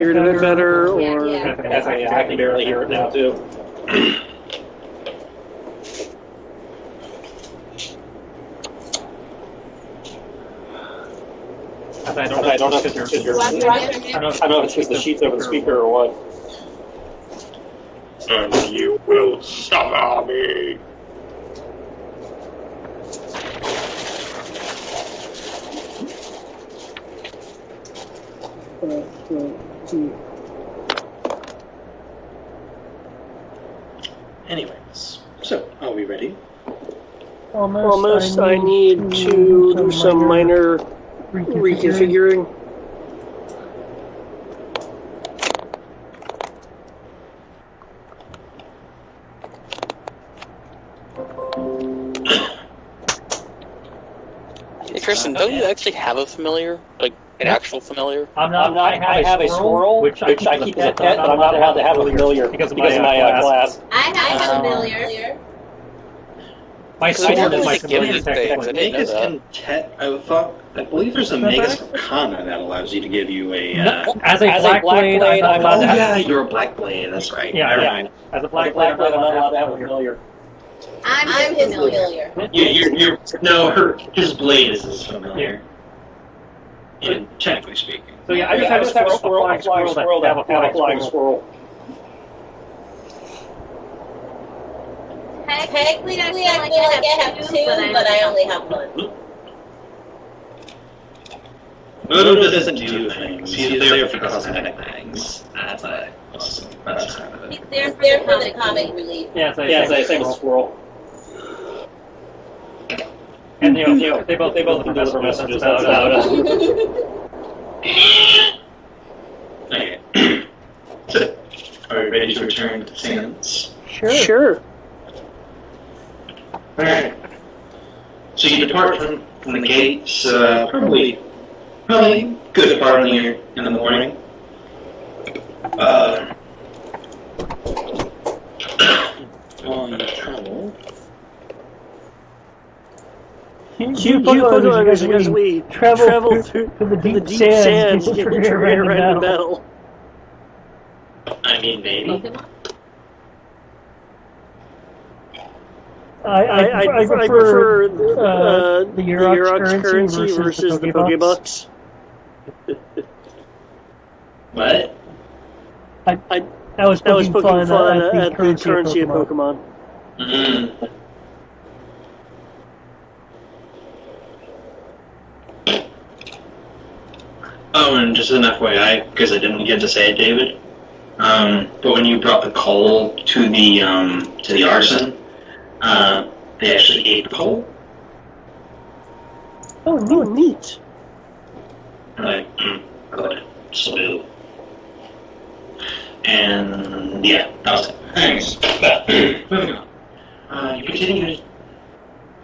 hear it a bit better, or... Yeah. I can barely hear it now, too. I don't know if it's your... I don't know if it's just the sheets over the speaker or what. And you will suffer me. Anyways, so are we ready? Almost. I need to do some minor reconfiguring. Hey, Kristen, don't you actually have a familiar? Like, an actual familiar? I have a squirrel, which I keep as a pet, but I'm not allowed to have a familiar because of my class. I have a familiar. My sword is my familiar things. technically. Magus can I believe there's a Magus Arcana that allows you to give you a... As a black blade, I'm not allowed to have... you're a black blade, that's right. Yeah, Never yeah. mind. As a black blade, I'm not allowed to have a familiar. I'm his familiar. His blade is his familiar. Yeah, technically speaking. So yeah, I just have a squirrel that have a flying squirrel. Technically, I feel like I have two, but I only have one. Moto doesn't do things. He's there for cosmetic things. That's awesome. That's kind of it. They're for the comic relief. Yeah, same as squirrel. And they both can deliver messages without us. Okay. So, are we ready to return to Sands? Sure. Alright. So you depart from the gates, probably good part in the morning. On travel. You Pokemon as we travel through the deep sands, get your random battle. I mean, maybe. I prefer the Eurox currency versus the Pokebucks. What? I was poking fun at the currency of Pokemon. Mm-hmm. Oh, and just an FYI, because I didn't get to say it, David. But when you brought the coal to the arson, they actually ate the coal. Oh, neat. Like, good. Salute. And yeah, that was it. Thanks. But moving on. You continue.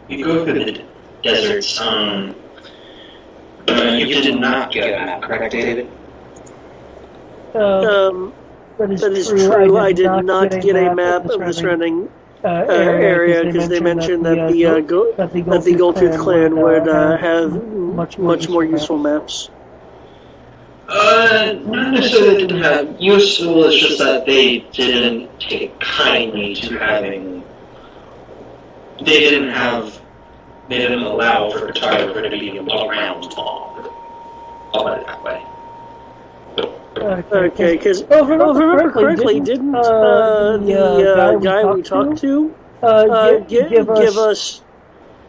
You go through the deserts. You did not get a map, correct, David? That is true. I did not get a map of the surrounding area because they mentioned that the Goldtooth clan would have much more useful maps. Not necessarily they didn't have useful, it's just that they didn't take kindly to having... They didn't allow for a photographer to be around long. I'll put it that way. Okay, because if I remember correctly, didn't the guy we talked to give us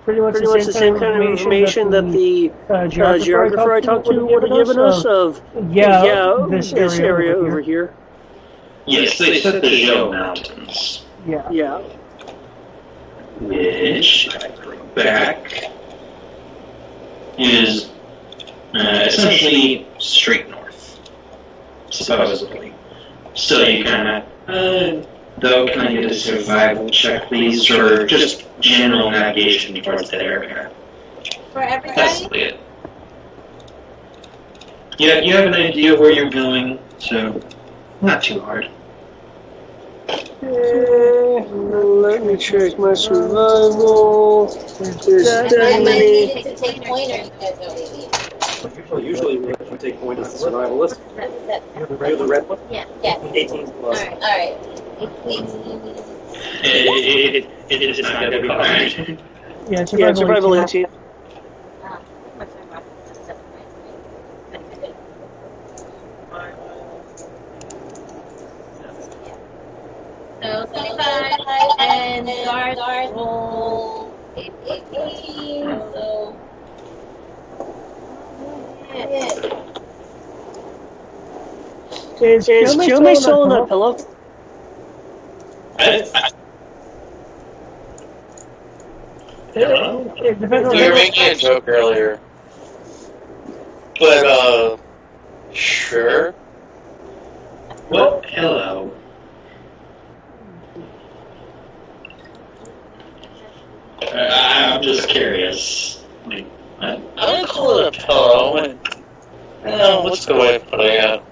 pretty much the same kind of information that the geographer I talked to would have given us of this area over here? Yes, they said the Zhou Mountains. Yeah. Which, if I bring back, is essentially straight north, supposedly. So you kind of, though, can I get a survival check, please, or just general navigation towards that area? For everybody? That's it. Yeah, you have an idea where you're going, so not too hard. Let me check my survival. There's I might many. need to take pointers, you guys know, maybe. Usually we take point as the survivalist. You're the red one? Yeah. 18 plus. Alright. 18. It's not going to be hard. Yeah, survival 18. So 25 and guard roll 18. So. Is kill my soul on that pillow? It depends on You were making a joke earlier. But, sure. Well, hello. I'm just curious. I don't call it a pillow. Let's go away from putting it.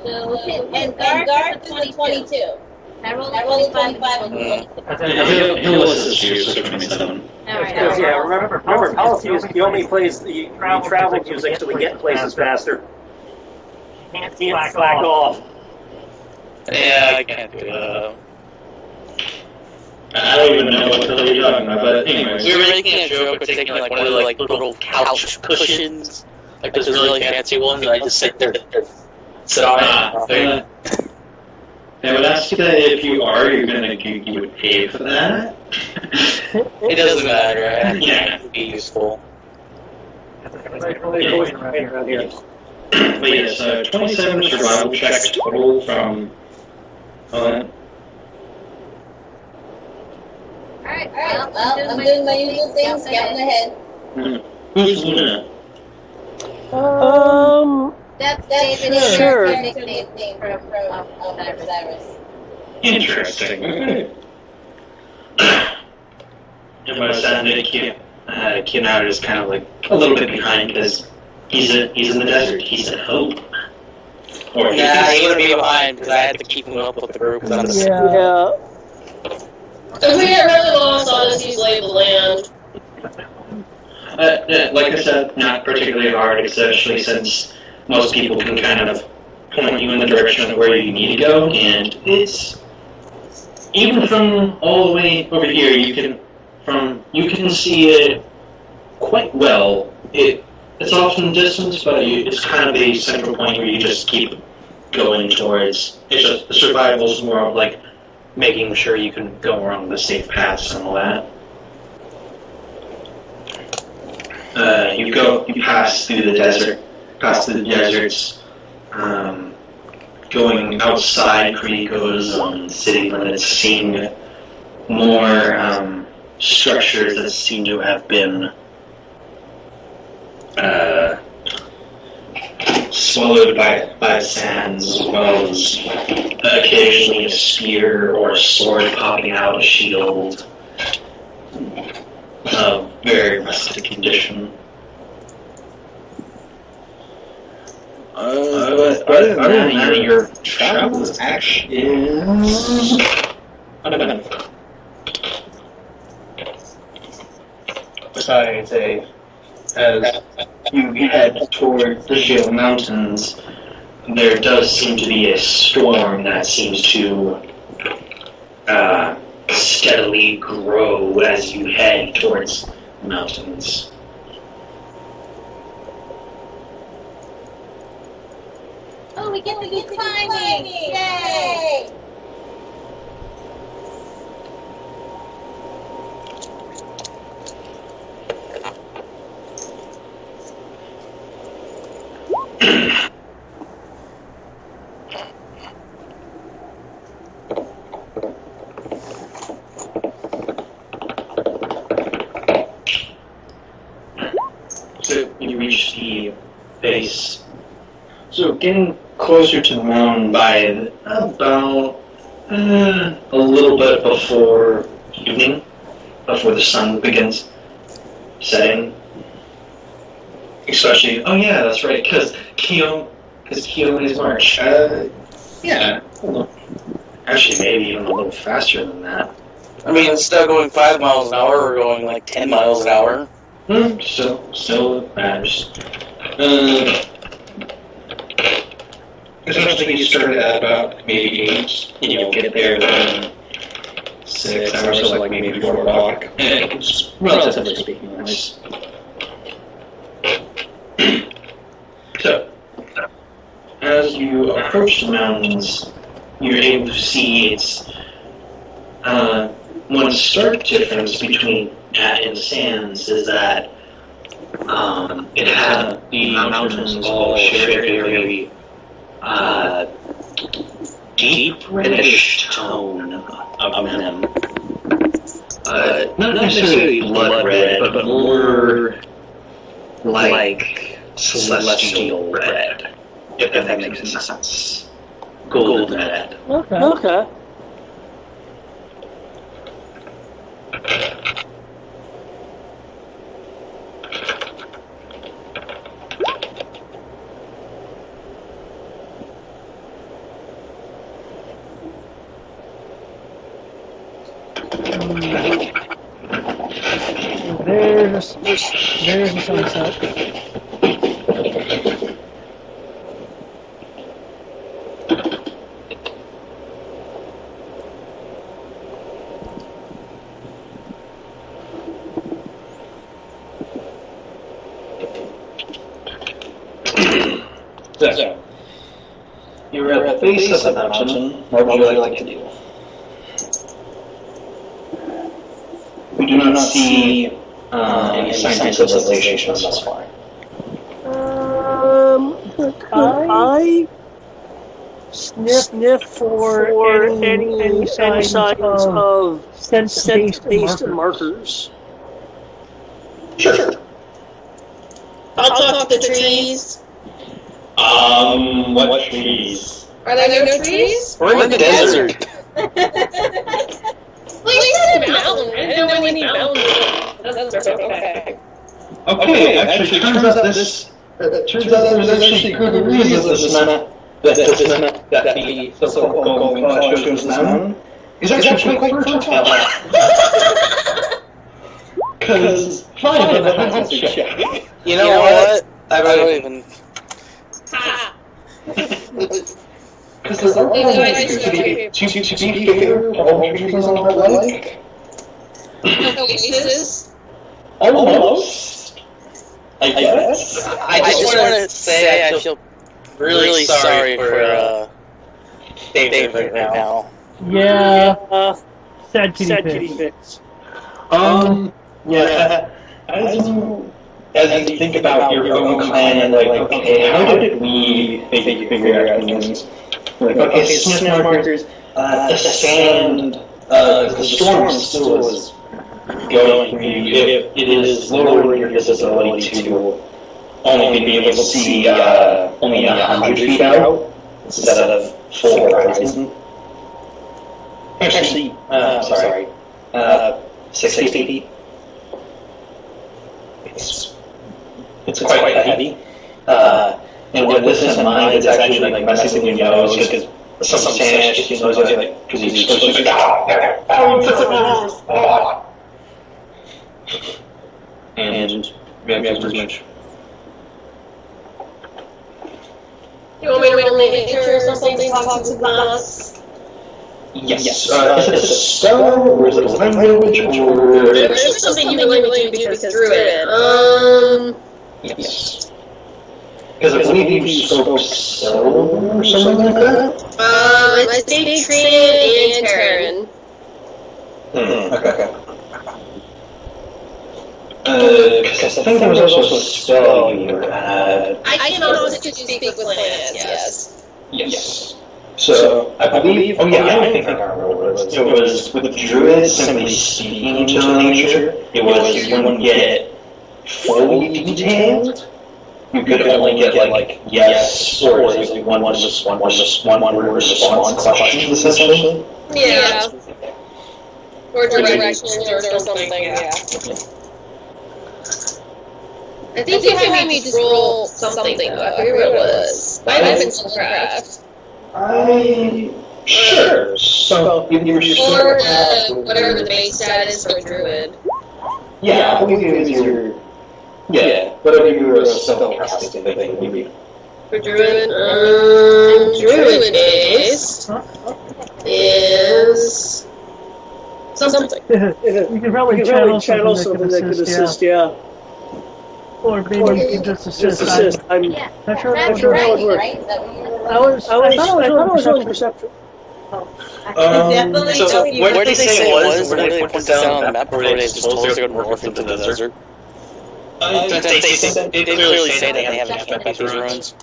So, and guard is 22. I rolled 25 and 20. He'll assist you, so 27. Because, yeah, remember, policy is he only plays the travel music so we get places faster. Can't slack off. Yeah, I can't do that. I don't even know what the hell you're talking about, but anyways. We were making a joke of taking like one of the like little couch cushions, like those really fancy ones, and I just sit there, sit on it. I would ask you that if you would pay for that. It doesn't matter. I think Yeah. it would be useful. Around here. But yes, 27 survival checks total from. Alright, well, I'm doing my usual thing, scouting ahead. Who's Luna? That's David. Sure. Nickname from Cyrus. Interesting. Okay. And by the sound of it, Kionada is kind of like a little bit behind because he's in the desert. He's at home. Or Yeah, he would be behind because I had to keep him up with the group. Yeah. If we get really lost, I'll just use lay the land. Like I said, not particularly hard, especially since most people can kind of point you in the direction of where you need to go, and it's even from all the way over here. You can see it quite well. It's off in the distance, but it's kind of a central point where you just keep going towards. It's just the survival is more of like making sure you can go around the safe paths and all that. You pass through the deserts, going outside Chronicles, city limits, seeing more structures that seem to have been swallowed by the sands, as well as occasionally a spear or a sword popping out, a shield. Very rustic condition. But other than that, your travel is uneventful. Besides, as you head toward the Geo Mountains, there does seem to be a storm that seems to steadily grow as you head towards the mountains. Oh, we get to do climbing! Yay! So you reach the base. So getting closer to the mountain by about a little bit before evening, before the sun begins setting. Especially, oh yeah, that's right, because Kyo is March. Yeah, actually maybe even a little faster than that. I mean, instead of going 5 miles an hour, we're going like 10 miles an hour. So it matters. Especially you started at about maybe 8, and you'll get there in 6 hours, so like maybe 4 o'clock. And it's relatively speaking nice. So, as you approach the mountains, you're able to see its one stark difference between that and the sands is that it had the mountains all share a very deep reddish tone of them. Not necessarily blood red, but more like celestial red, if that makes sense. Golden red. Okay. There's the sunset. So, you're at the base of the mountain. What would you like to do? We do not see any signs of civilization thus far. I sniff for any signs of sense-based markers. Sure. I'll talk to the trees. What trees? Are there no trees? We're in the desert. Well, you said mountain. I didn't know we need mountains. Okay. Okay, actually, turns out there's actually good reasons that the so-called golden cloud shows this mountain is actually quite fertile. Because 5 of them have to check. You know what? I don't even. Because there's a lot of things to be fair, all trees on the lake. Oasis? Almost. I guess. I just want to say I feel really sorry for David right now. Yeah. Sad kitty fix. Yeah. As you think about your own clan and like, okay, how did we figure out things? Like, okay, sniff markers, the sand, the storm still is going for you. It is lowering your visibility to only be able to see only 100 feet out instead of full horizon. Actually, 60 feet. It's quite heavy. And with this in mind, it's actually like messing with your nose because some sand just knows like because he's supposed to and as much. You want me to roll nature or something? Talk to us. Yes. Is it a spell or is it a language or? There's something you can really do because Druid. Yes. Because I believe you spoke Sylvan or something like that? I stayed Trian and Terran. Okay. Because I think there was also a spell you had. I can also speak with plants, yes. Yes. So, I believe, I think I remember what it was. It was with Druids simply speaking to nature. It was you wouldn't get fully detailed. You could only get like yes or like one word response questions essentially. Yeah. Or directions or something, yeah. I think you had me just roll something though, I forget what it was. Might have been Soulcraft. Sure. So or whatever the base stat is for Druid. Yeah, I believe it was your Yeah, whatever your spellcasting thing would be. For Druid, Druid is something. You can probably channel something that could assist, yeah. Or maybe you can just assist. I'm not sure how it would work. I thought it was only perception. So where did they say it was? Where did they point this out on the map? Or they just told us they're going to morph into the desert? They clearly say that they haven't checked out these ruins.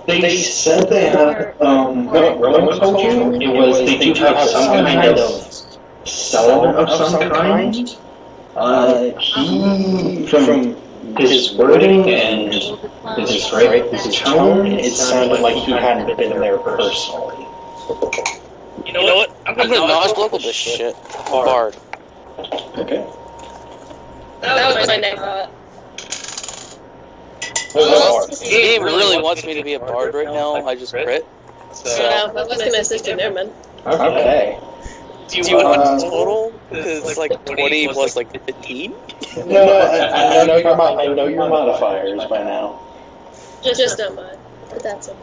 They said they had, what Rowan told you, it was they do have some kind of settlement of some kind. He, from his wording and his tone, it sounded like he hadn't been there personally. You know what? I'm gonna knowledge local this shit. Bard. Okay. That was my next thought. Well, the game really wants me to be a bard right now. I just crit. So. I was gonna assist you there, man. Okay. Do you want total? Because it's like 20 plus like 15? No, I know your modifiers by now. Just don't mind. But that's it.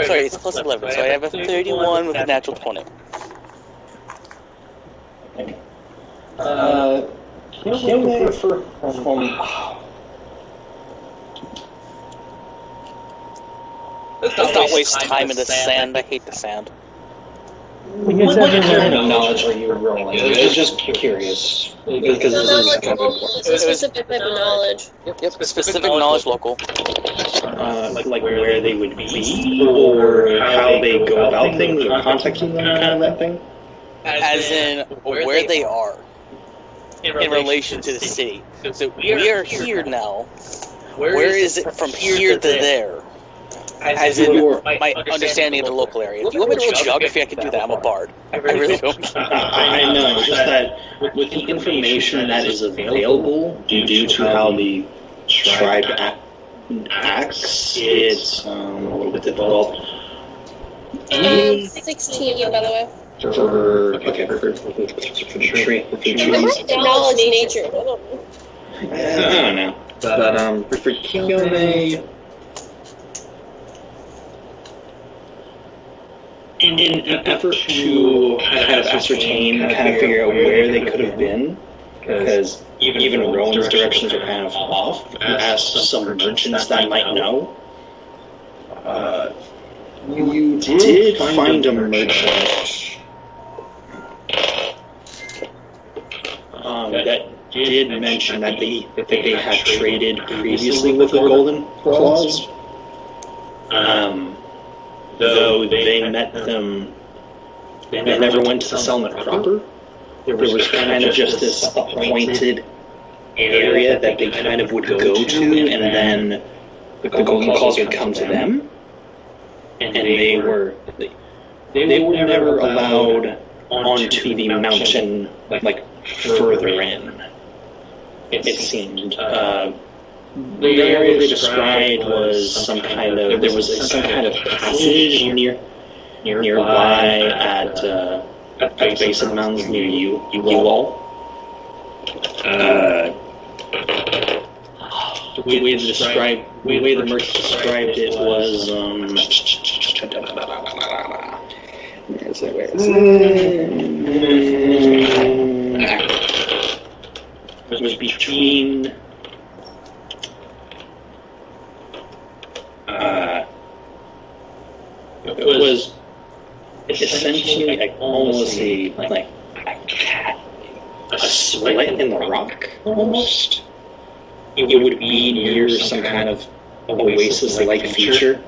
Sorry, it's plus 11, so I have a 31 with a natural 20. Kill me for Let's not waste time in the sand. I hate the sand. What kind of knowledge are you rolling? I was just curious. Because this is kind of It's a specific type of knowledge. Yep, specific knowledge local. like where they would be, or how they go about things, or contexting them, kind of that thing? As in, where they are in relation to the city. So we are here now. Where is it from here to there? As in my understanding of the local area. If you want me to roll geography, I can do that. I'm a bard. I really don't. I know, just that with the information that is available due to how the tribe acts, it's a little bit difficult. 16, by the way. For the tree. Acknowledge nature. I don't know. But for Kiyome, in an effort to kind of ascertain, kind of figure out where they could have been, because even Rowan's directions are kind of off, ask some merchants that might know. You did find a merchant that did mention that they had traded previously with the Golden Claws. Though they met them, they never went to the settlement proper. There was kind of just this appointed area that they kind of would go to, and then the Golden Claws would come to them. And they were never allowed onto the mountain, like further in. It seemed. The area they described was some kind of passage nearby at the base of the mountains near you all. The way the merchant described it was it was between it was essentially like almost a split in the rock almost. It would be near some kind of oasis-like feature.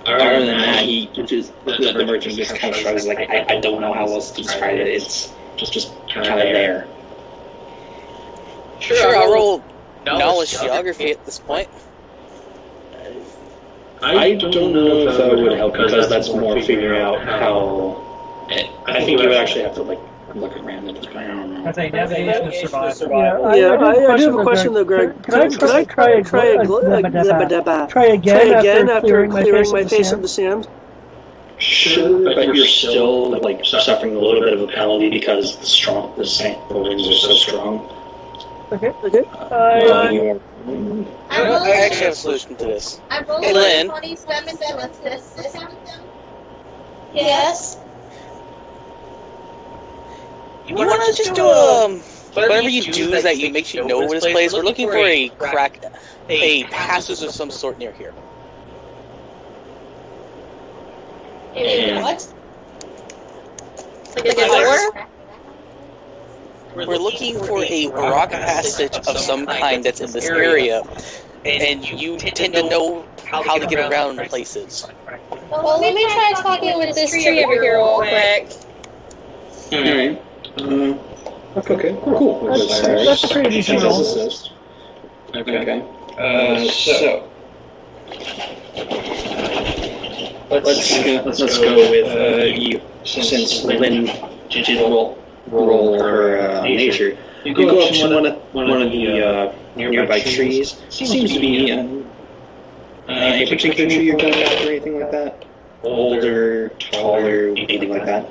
Other than that, the merchant just kind of shrugs like, I don't know how else to describe it. It's just kind of there. Sure, I'll roll knowledge geography at this point. I don't know if that would help because that's more figuring out how. I think you would actually have to look around at this point. I don't know. That's a navigation to survive. I do have a question though, Greg. Can I try again after clearing my face of the sand? Sure, but you're still like suffering a little bit of a penalty because the winds are so strong. Okay. You I actually have a solution to this. I rolled Hey, Lynn. 27 to assist him. Yes. You want to just do whatever you do is that you make you know this place. We're looking for a passage of some sort near here. What? Like a door? We're looking for a rock passage of some kind that's in this area, and you tend to know how to get around places. Well, let me try talking with this tree over here real quick. Alright. Okay, cool. That's a pretty decent roll. Okay. So let's go with you, since Lynn did roll her nature. You go up to one of the nearby trees. Seems to be a particular tree you're going after, or anything like that. Older, taller, anything like that.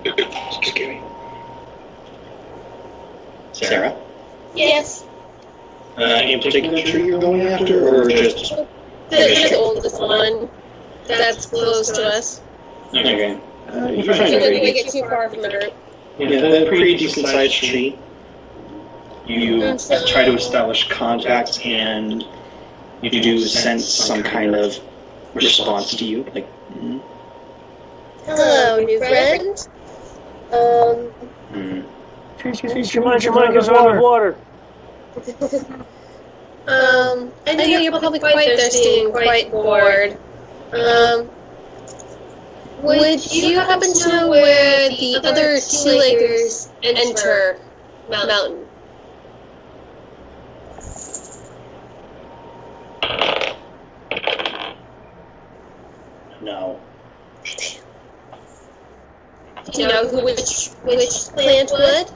Excuse me. Sarah? Yes. Any particular tree you're going after, or just... The oldest one. That's close to us. Okay. You're So trying we to don't get too far from the group. Yeah, that's a pretty decent sized tree. You try to establish contact, and you do sense some kind of response to you, like, Hello, new friend. Trees, your mind goes water. I know you're probably quite thirsty and quite bored. Would you happen to know where the other two lakers enter mountain? no. Do you know which plant would?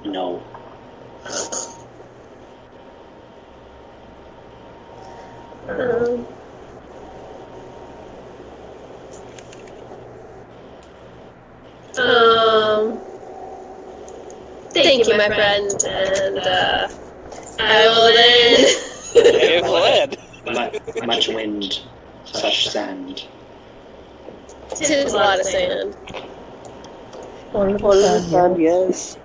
No. Thank you, my friend, and I will then. Glad. Much wind, such sand. Tis a lot of sand. Yes.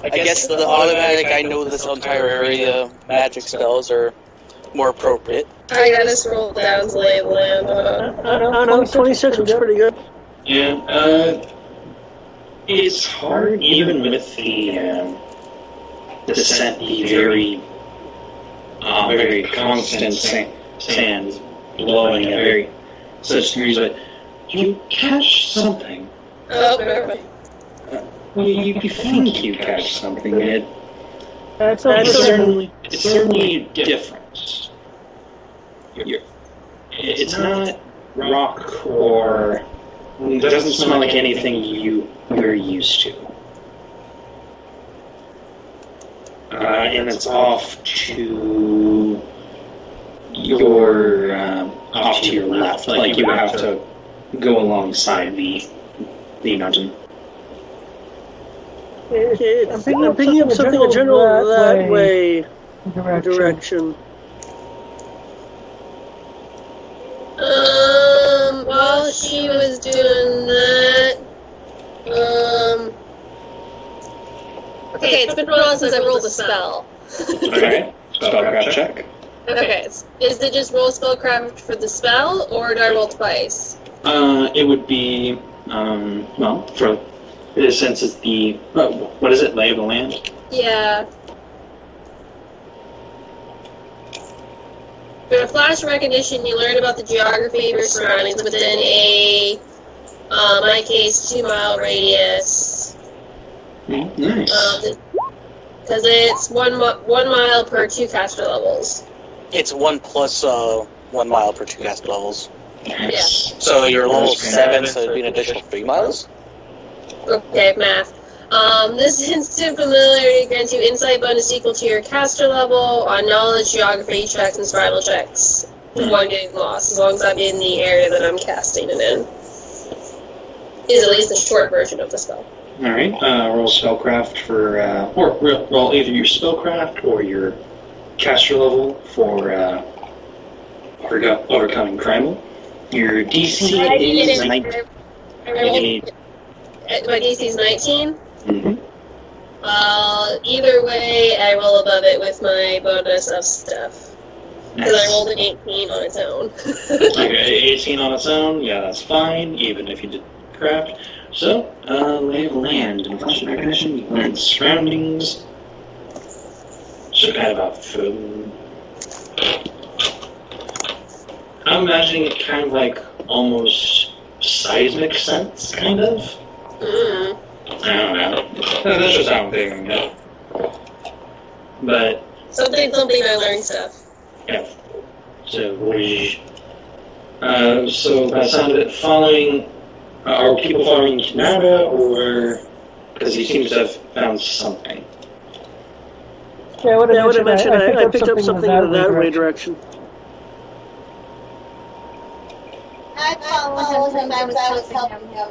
I guess the automatic, I know this entire area, magic spells are more appropriate. I gotta scroll down to lay of the land. I don't know, 26 looks pretty good. Yeah, it's hard, even with the descent, the very constant sands blowing at very such degrees, but you catch something. Oh, perfect. Well, you think you catch something. It's certainly different. It's not rock, or it doesn't smell like anything you're used to. And it's off to your left. Like you have to go alongside the mountain. I'm picking up something in general that way direction. While she was doing that, okay, it's been a while since I rolled a spell. Okay, spellcraft check. Okay, is it just roll spellcraft for the spell, or do I roll twice? It would be, since it's the, what is it, lay of the land? Yeah. For a flash recognition, you learn about the geography of your surroundings within a, in my case, 2-mile radius. Nice. Because it's 1 mile per 2 caster levels. It's 1 plus 1 mile per 2 caster levels. Nice. So you're level 7, so it'd be an additional 3 miles? Okay, math. This instant familiarity grants you insight bonus equal to your caster level on knowledge, geography checks, and survival checks. For one getting lost, as long as I'm in the area that I'm casting it in. Is at least the short version of the spell. Alright, roll spellcraft for, or roll either your spellcraft or your caster level for overcoming primal. Your DC is 19. My DC is 19? Mm-hmm. Either way, I roll above it with my bonus of stuff. Because I rolled an 18 on its own. Okay, 18 on its own, yeah, that's fine, even if you did craft. So, lay of land and flash recognition, you learn surroundings. So kind of about food. I'm imagining it kind of like almost seismic sense, kind of. Mm. I don't know. That's just how I'm figuring it. But Something I learned stuff. yeah. So so by the sound of it, following. Are people following Kanada, or because he seems to have found something? Yeah, I would have mentioned I picked up something in that way direction. I followed him because I was helping him.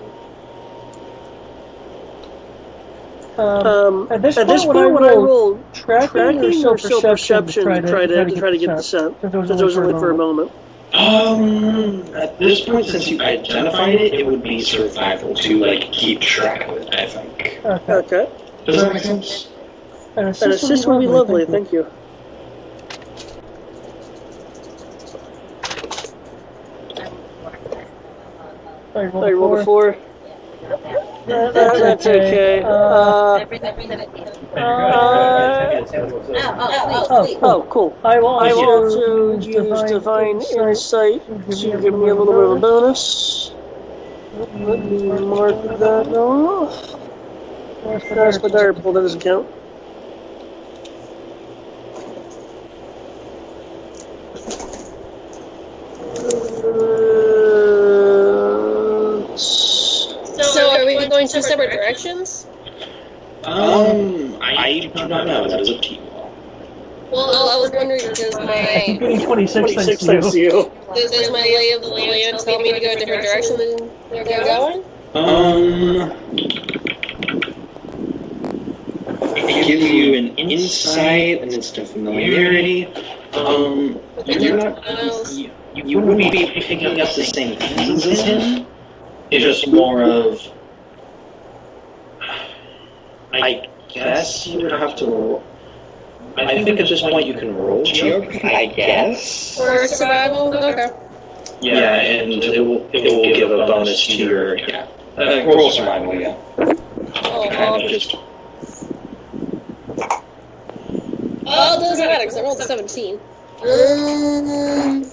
At this point, when I roll tracking or still perception to try to get the scent, since it was only for a moment. At this point, since you identified it, it would be survival to, like, keep track of it, I think. Okay. Does that make sense? An assist would be lovely, thank you. I rolled a 4. That's okay. Oh, cool. I will also use Divine Insight to give me a little bit of a bonus. Let me mark that off. That's the direwolf, that doesn't count. So are we going two separate directions? I do not know. That is up to you. Well, I was wondering, does my... Getting 26 thanks to you. Does my lay of the land tell me to go a different direction than they're going? It gives you an insight, an instant familiarity. You're not... You wouldn't be picking up the same things as him. It's just more of... I guess you would have to roll... I think at this point you can roll geography, I guess? For survival? Okay. Yeah, and it will give a bonus to your... Yeah. Roll survival, yeah. Kind of just... Oh, it doesn't matter, because I rolled a 17.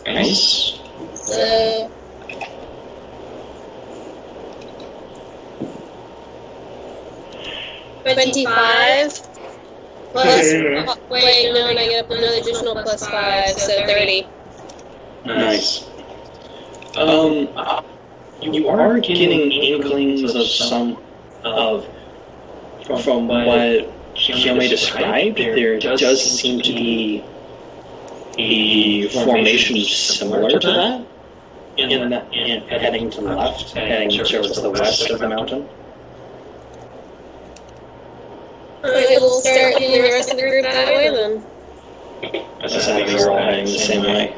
Nice. So... 25 plus, wait, no, and I get another additional plus 5, so 30. Nice. You are getting inklings of some of, from what Kiyomi described, there does seem to be a formation similar to that, in heading to the left, heading towards the west of the mountain. Alright, we'll start getting the rest of the group that way then. That's how you're all heading the same way.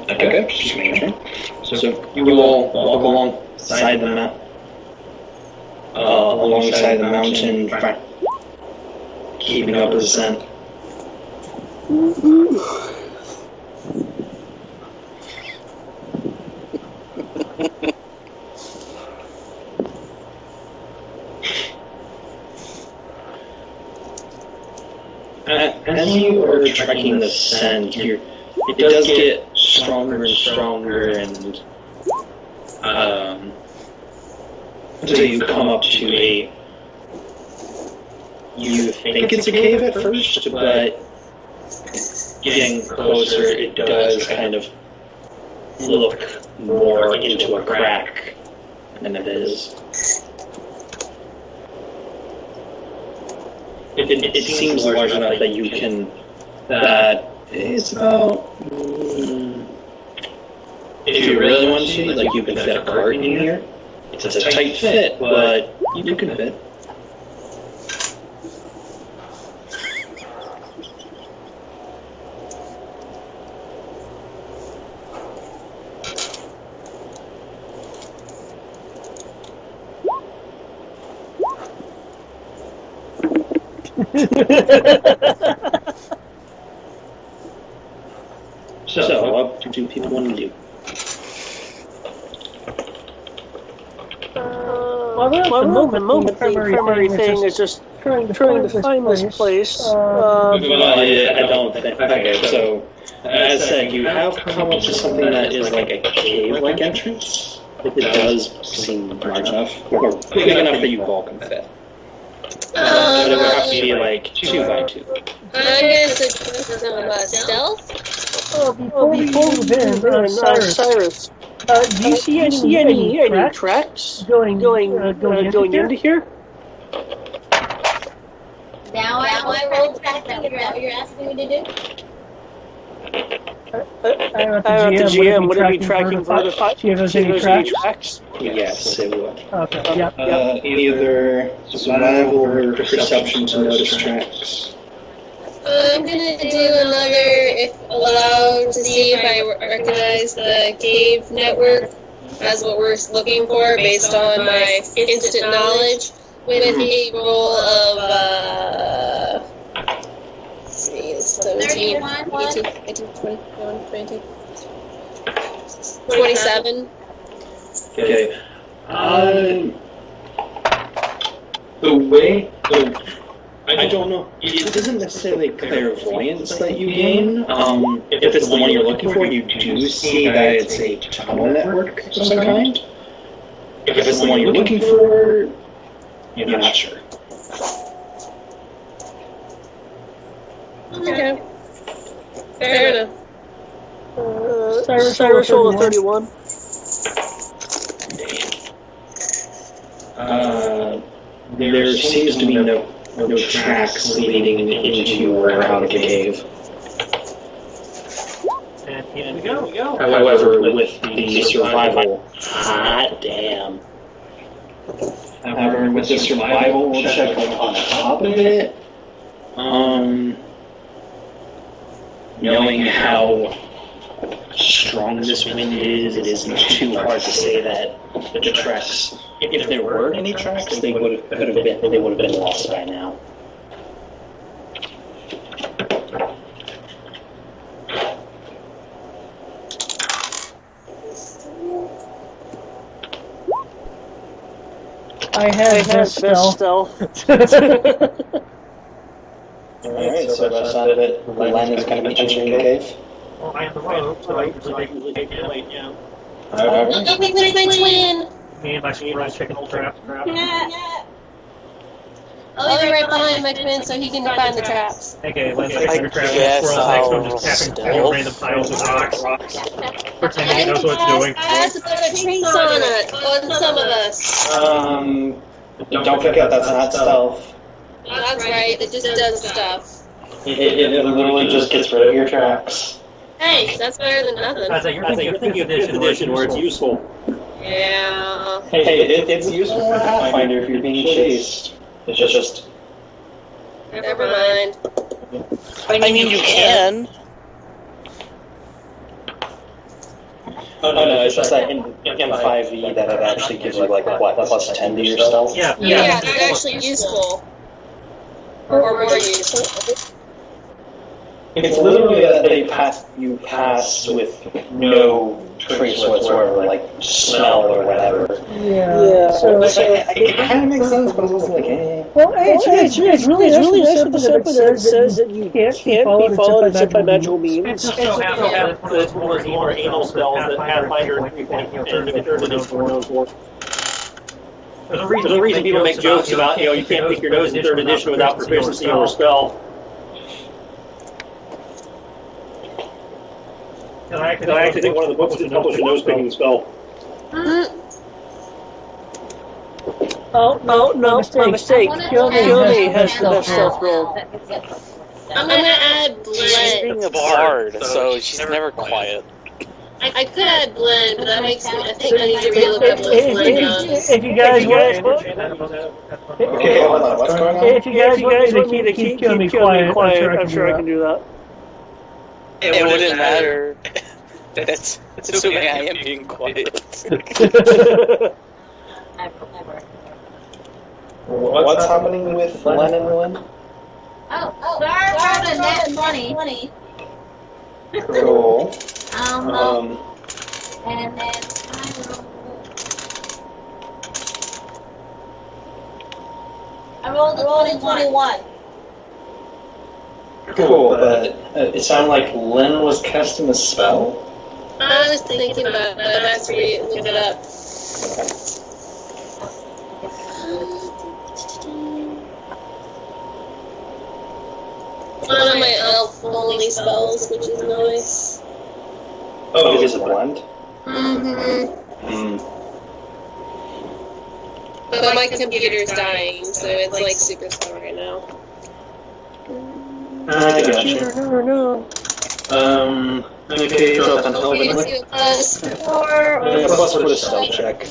Okay, just making sure. So you all walk alongside the mountain, keeping up with the scent. As you are trekking the scent, it does get stronger and stronger, and until you come up to you think it's a cave at first, but getting closer, it does kind of look more into a crack than it is. It seems large enough that you can, that it's about, if you really want to, like you can fit a cart in here. It's a tight fit, but you can fit. So, what do people want to do? Well, at the moment, the primary thing is just trying to find this place. Well, I don't think. Okay, so, as said, you have come up to something that is like a cave-like entrance. It does seem large enough, or big enough that you all can fit. But it would have to be like 2 by 2. I guess it's stealth. Oh, before we move in, Cyrus, do you see any tracks going into here? Now I roll track. Is that what you're asking me to do? I don't know if the GM would it be tracking vertified? Do you have any tracks? Yes, it would. Okay, yep. Either survival or perception to notice tracks. I'm gonna do another, if allowed, to see if I recognize the cave network as what we're looking for based on my instant knowledge with a roll of, let's see, 17, 18, 21, 22, 27. Okay. The way... I don't know. It isn't necessarily clairvoyance that you gain. If it's the one you're looking for, you do see that it's a tunnel network of some kind. If it's the one you're looking for, you're not sure. Okay. Fair enough. Cyrus rolled a 31. There seems to be no tracks leading into or out of the cave. And here we go. However, with the survival, hot damn. However, with the survival check on top of it, knowing how strong this wind is, it isn't too hard to say that the tracks, if there were any tracks, they would have been lost by now. I have best stealth. Alright, so that's out of it. Len is going to be entering the cave. Well, I am the rope, so I usually take it late, yeah. I'll go with my twin. Me and my surprise chicken trap. Yeah. I'll be right behind my twin so he can find the traps. Okay, let's I take the trap. guess Squirrel next to him, just tapping I'll random piles of rocks. Pretending he knows what it's doing. I have to put a trace on some of us. Don't forget that's not stealth. That's right, it just does stuff. It literally just gets rid of your tracks. Hey, that's better than nothing. I say you're thinking of this edition where it's useful. Yeah. Hey, it's useful for Pathfinder if you're being chased. It's just... Never mind. I mean, you can. Oh no, it's just that in 5e that it actually gives you like, what, plus 10 to your stealth? Yeah, Yeah, it's actually useful. Or more useful. It's literally that you pass with no trace whatsoever, like smell or whatever. Yeah. So it kind of makes sense, but it's also like, eh. well, it's really nice for the simple that it says that you can't be followed except by magical means. It's just so happens that it's one of the more anal spells that Pathfinder and 3rd edition were known for. There's a reason people make jokes about, you can't pick your nose in 3rd edition without proficiency or spell. I actually think one of the books did publish a nose-picking spell. Oh, no, my mistake. Kiyomi has the best stealth roll. I'm gonna add She's blend. being a bard, so she's never quiet. I could add blend, but that makes me. I think I need to relook up what blend does. If you guys want, Okay, hold on. What's going on? if you guys want me to keep Kiyomi quiet, I'm sure I can do that. It wouldn't matter. That's assuming I am being quiet. What's happening with Len and Lynn? Oh, sorry about the net 20. Cool. And then I rolled a 21. Cool, but it sounded like Lynn was casting a spell? I was thinking about it, but I have to look it up. One of my elf-only spells, which is nice. Oh, it is a blend? But my computer's dying, so it's like super slow right now. I gotcha. No. Okay, drop an Okay, element. so +4 Yeah, plus with a stealth check.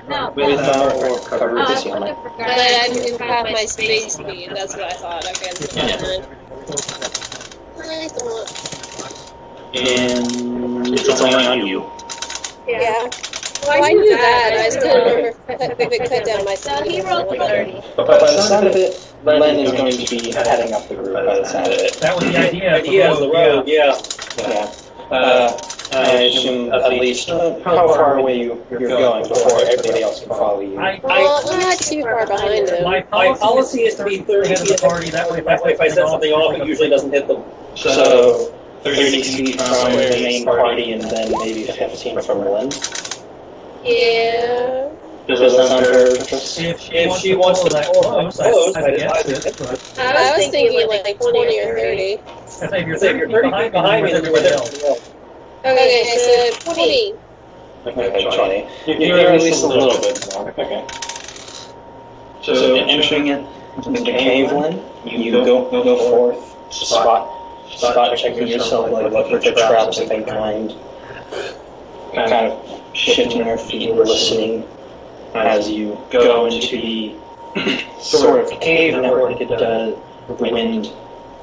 No. Without or cover this but unit. I didn't have my space speed, that's what I thought. Okay, I'm putting that in. I thought. And it's only on you. Yeah. Well, I knew that, I just couldn't remember if it cut down my So speed. he rolled a 30. But by the sound of it, Len is going to be heading up the group by the sound of it. That was the idea. Yeah, the road. Yeah. Yeah. I assume at least how far away you're going before everybody else can follow you. Well, I'm not too far behind him. My policy is to be 30 feet ahead of the party. That way, if I set something off, it usually doesn't hit them. So 30 feet from the main party and then maybe 15 from Lynn. Yeah. Does that sound fair, Patrice? If she wants to pull close, I'd guess it. I was thinking like 20 or 30. If you're 30 feet behind me, then you're there. Okay, so 20. Okay, 20. You're at least a little bit more. Okay. So entering it, the cave, Lynn, you go forth, spot checking yourself, like looking for traps of any kind of shifting your feet, listening as you go into the sort of cave network. The wind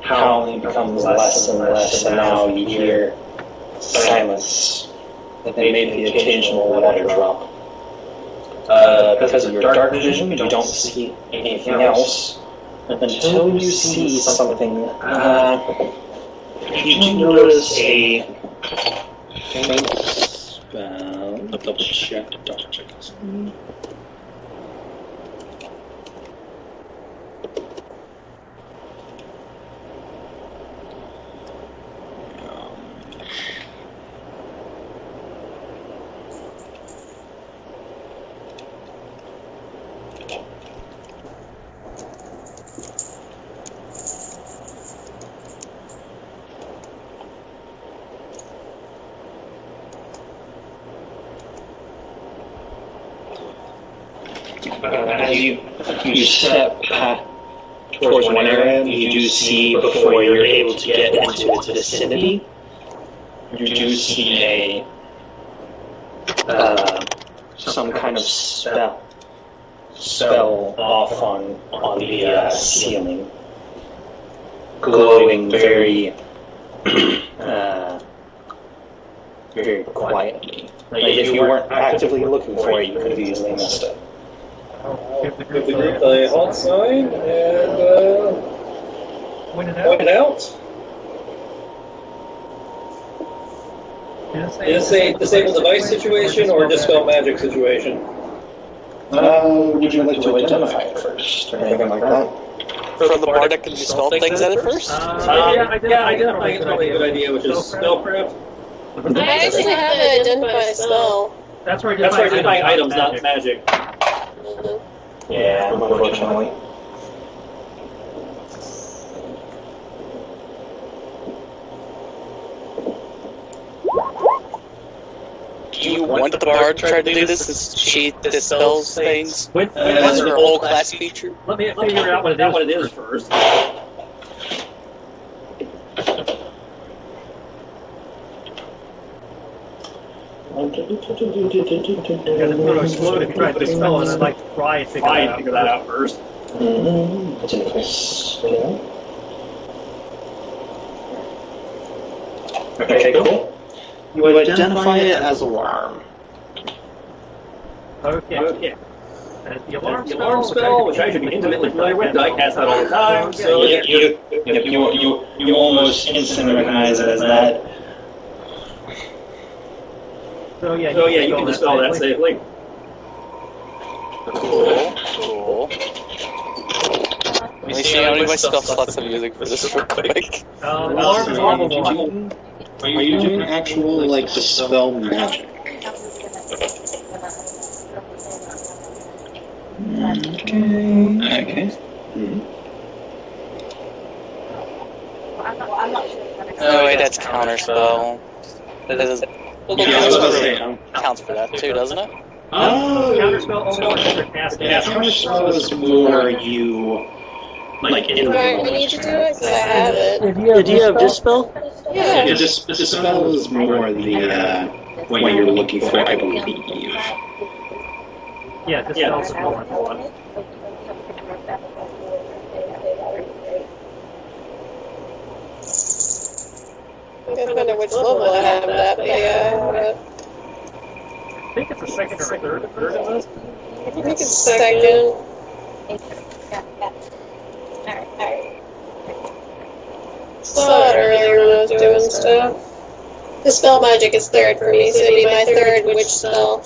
howling becomes less and less, and now you hear silence, and maybe the occasional water drop. Because of your dark vision, you don't see anything else until you see something. You do notice a faint spell. Double check this. As you step towards one area, you do see, before you're able to get into its vicinity, you do see some kind of spell off on the ceiling, glowing very very quietly. Like if you weren't actively looking for it, you could have easily missed it. Give the group the halt sign and point it out. Is this a disable device situation or a dispel magic situation? Would you like to identify it first, or anything like that? From the bard that can dispel things at it first? Yeah, identifying is probably a good idea, which is spellcraft. I actually have an identify spell. That's where identifying items, not magic. Yeah, unfortunately. Do you want the bard to try to do this since she dispels things? That's her whole class feature? Let me figure out what it is first. Because it's going to explode if you try to dispel it, and I'd like to try and figure that out first. Okay, cool. You identify it as alarm. Okay. That's the alarm spell, which I should be intimately familiar with, I cast that all the time. So you almost instantly recognize it as that. So yeah, you can dispel that safely. Cool. Let me see how many of my spell slots I'm using for this real quick. Alarm is level 1. Are you doing actual, like, dispel magic? Okay. Oh wait, that's counterspell. That doesn't. Counts for that too, doesn't it? Oh, counterspell only works for casting. Yeah, counterspell is more you, like, in the Alright, we need to do it because I have it. Do you have dispel? Yeah. Dispel is more the, what you're looking for, I believe. Yeah, dispel is level 1. I don't know which level I have it at, but yeah, I have it. I think it's a second or third of this. I think it's second. Saw it earlier when I was doing stuff. Dispel magic is third for me, so it'd be my third witch spell.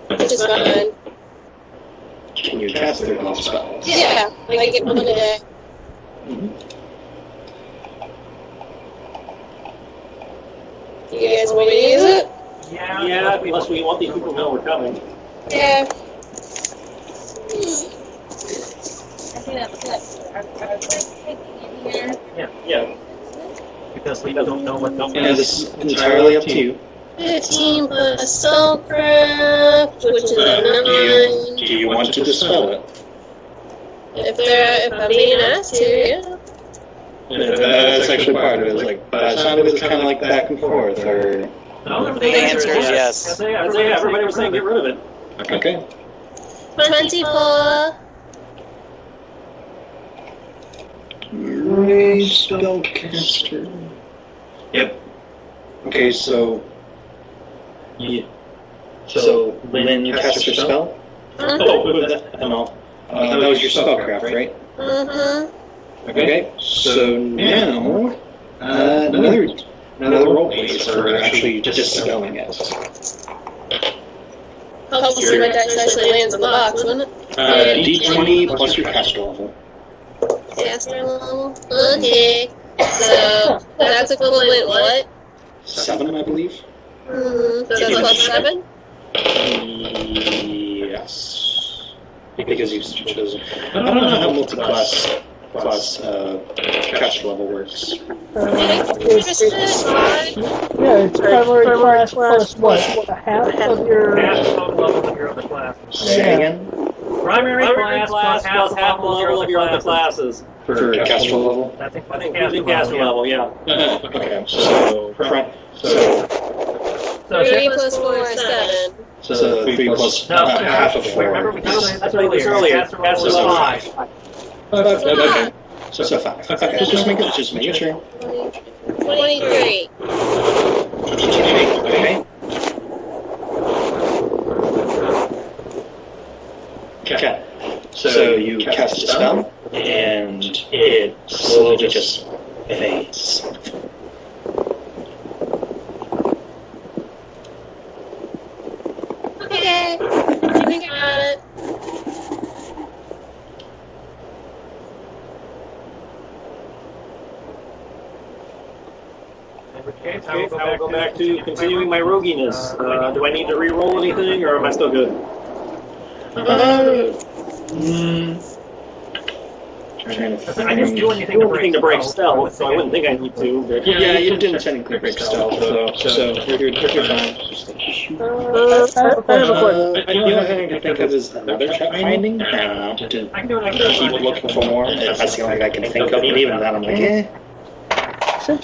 Which is fine. Can you cast third level spells? Yeah, I get one a day. You guys want me to use it? Yeah, unless we want these people to know we're coming. Yeah. Yeah. Because we don't know what number. Yeah, this is entirely up to you. 15 plus spellcraft, which is a 9. Do you want to dispel it? If I'm being asked to, yeah. That's actually part of it. It's like, by the sound of it, it's kind of like back and forth, or... The answer is yes. Everybody was saying get rid of it. Okay. 24. Ray spellcaster. Yep. Okay, so... So, when you cast your spell? Oh, that was your spellcraft, right? Mm-hmm. Okay, so now, another roll please for actually just spelling it. Hopefully my dice actually lands in the box, wouldn't it? D20 plus your caster level. Caster level? Okay. So, that's equivalent what? 7, I believe. So that's plus 7? Yes. Because you've chosen. I don't know how multi-class caster level works. It's primary class plus what? Half of your... Half total level of your other classes. Say again? Primary class plus half the level of your other classes. For caster level? I think caster level, yeah. Okay, so 3 plus 4 is 7. So 3 plus half of 4. Remember, we talked about this earlier. Caster level is 5. Okay. So 5. Okay, just make it sure. 23. Okay. So you cast a spell, and it slowly just fades. Okay. I think I got it. Okay, I will go back to continuing my roguiness. Do I need to re-roll anything, or am I still good? I didn't do anything to break stealth, so I wouldn't think I need to. Yeah, you didn't technically break stealth, so you're fine. question. I have a question. The only thing I can think of is another trap finding. To I can do it. keep looking for more. That's the only thing I can think of. And even then, I'm like, eh.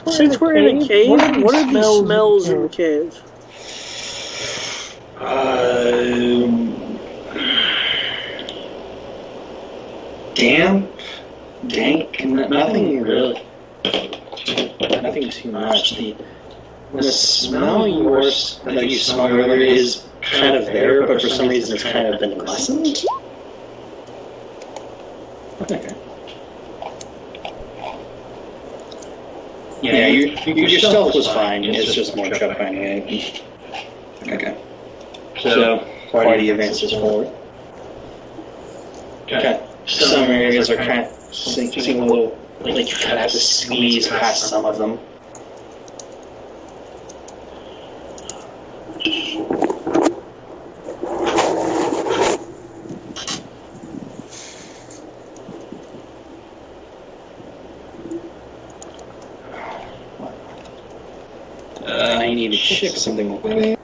Since we're in a cave, what are these smells in the cave? Damp, dank, nothing really. Nothing too much. The smell that you smell earlier is kind of there, but for some reason it's kind of been lessened. Okay. Yeah, your stealth was fine. It's just more trap finding. Okay. So, party advances forward. Okay. Some areas are kind of seem a little like you kind of have to squeeze past some of them. I need to check something real quick.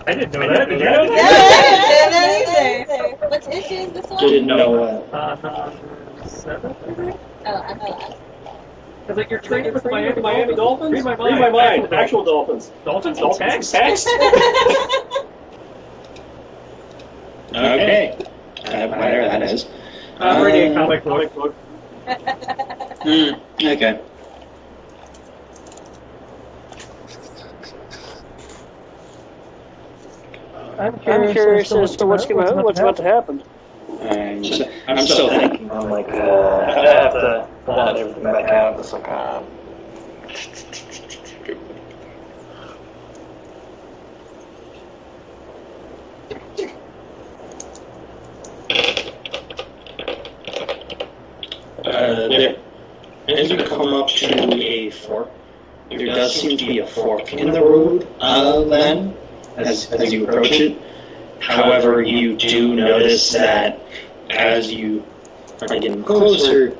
I didn't know that. Did you know that? Yeah, I didn't know either. Which issue is this one? Didn't know what. Number 7, I think? Oh. Because like you're training with the Miami Dolphins? Read my Read mind. Actual dolphins. Dolphins? Text? Okay. Whatever that is. I'm reading a comic book. Okay. I'm curious as to what's about to happen. I'm still thinking. I'm like, I have to pull everything back out. It's like, there, as you come up to a fork, there does seem to be a fork in the road then, as you approach it. However, you do notice that as you are getting closer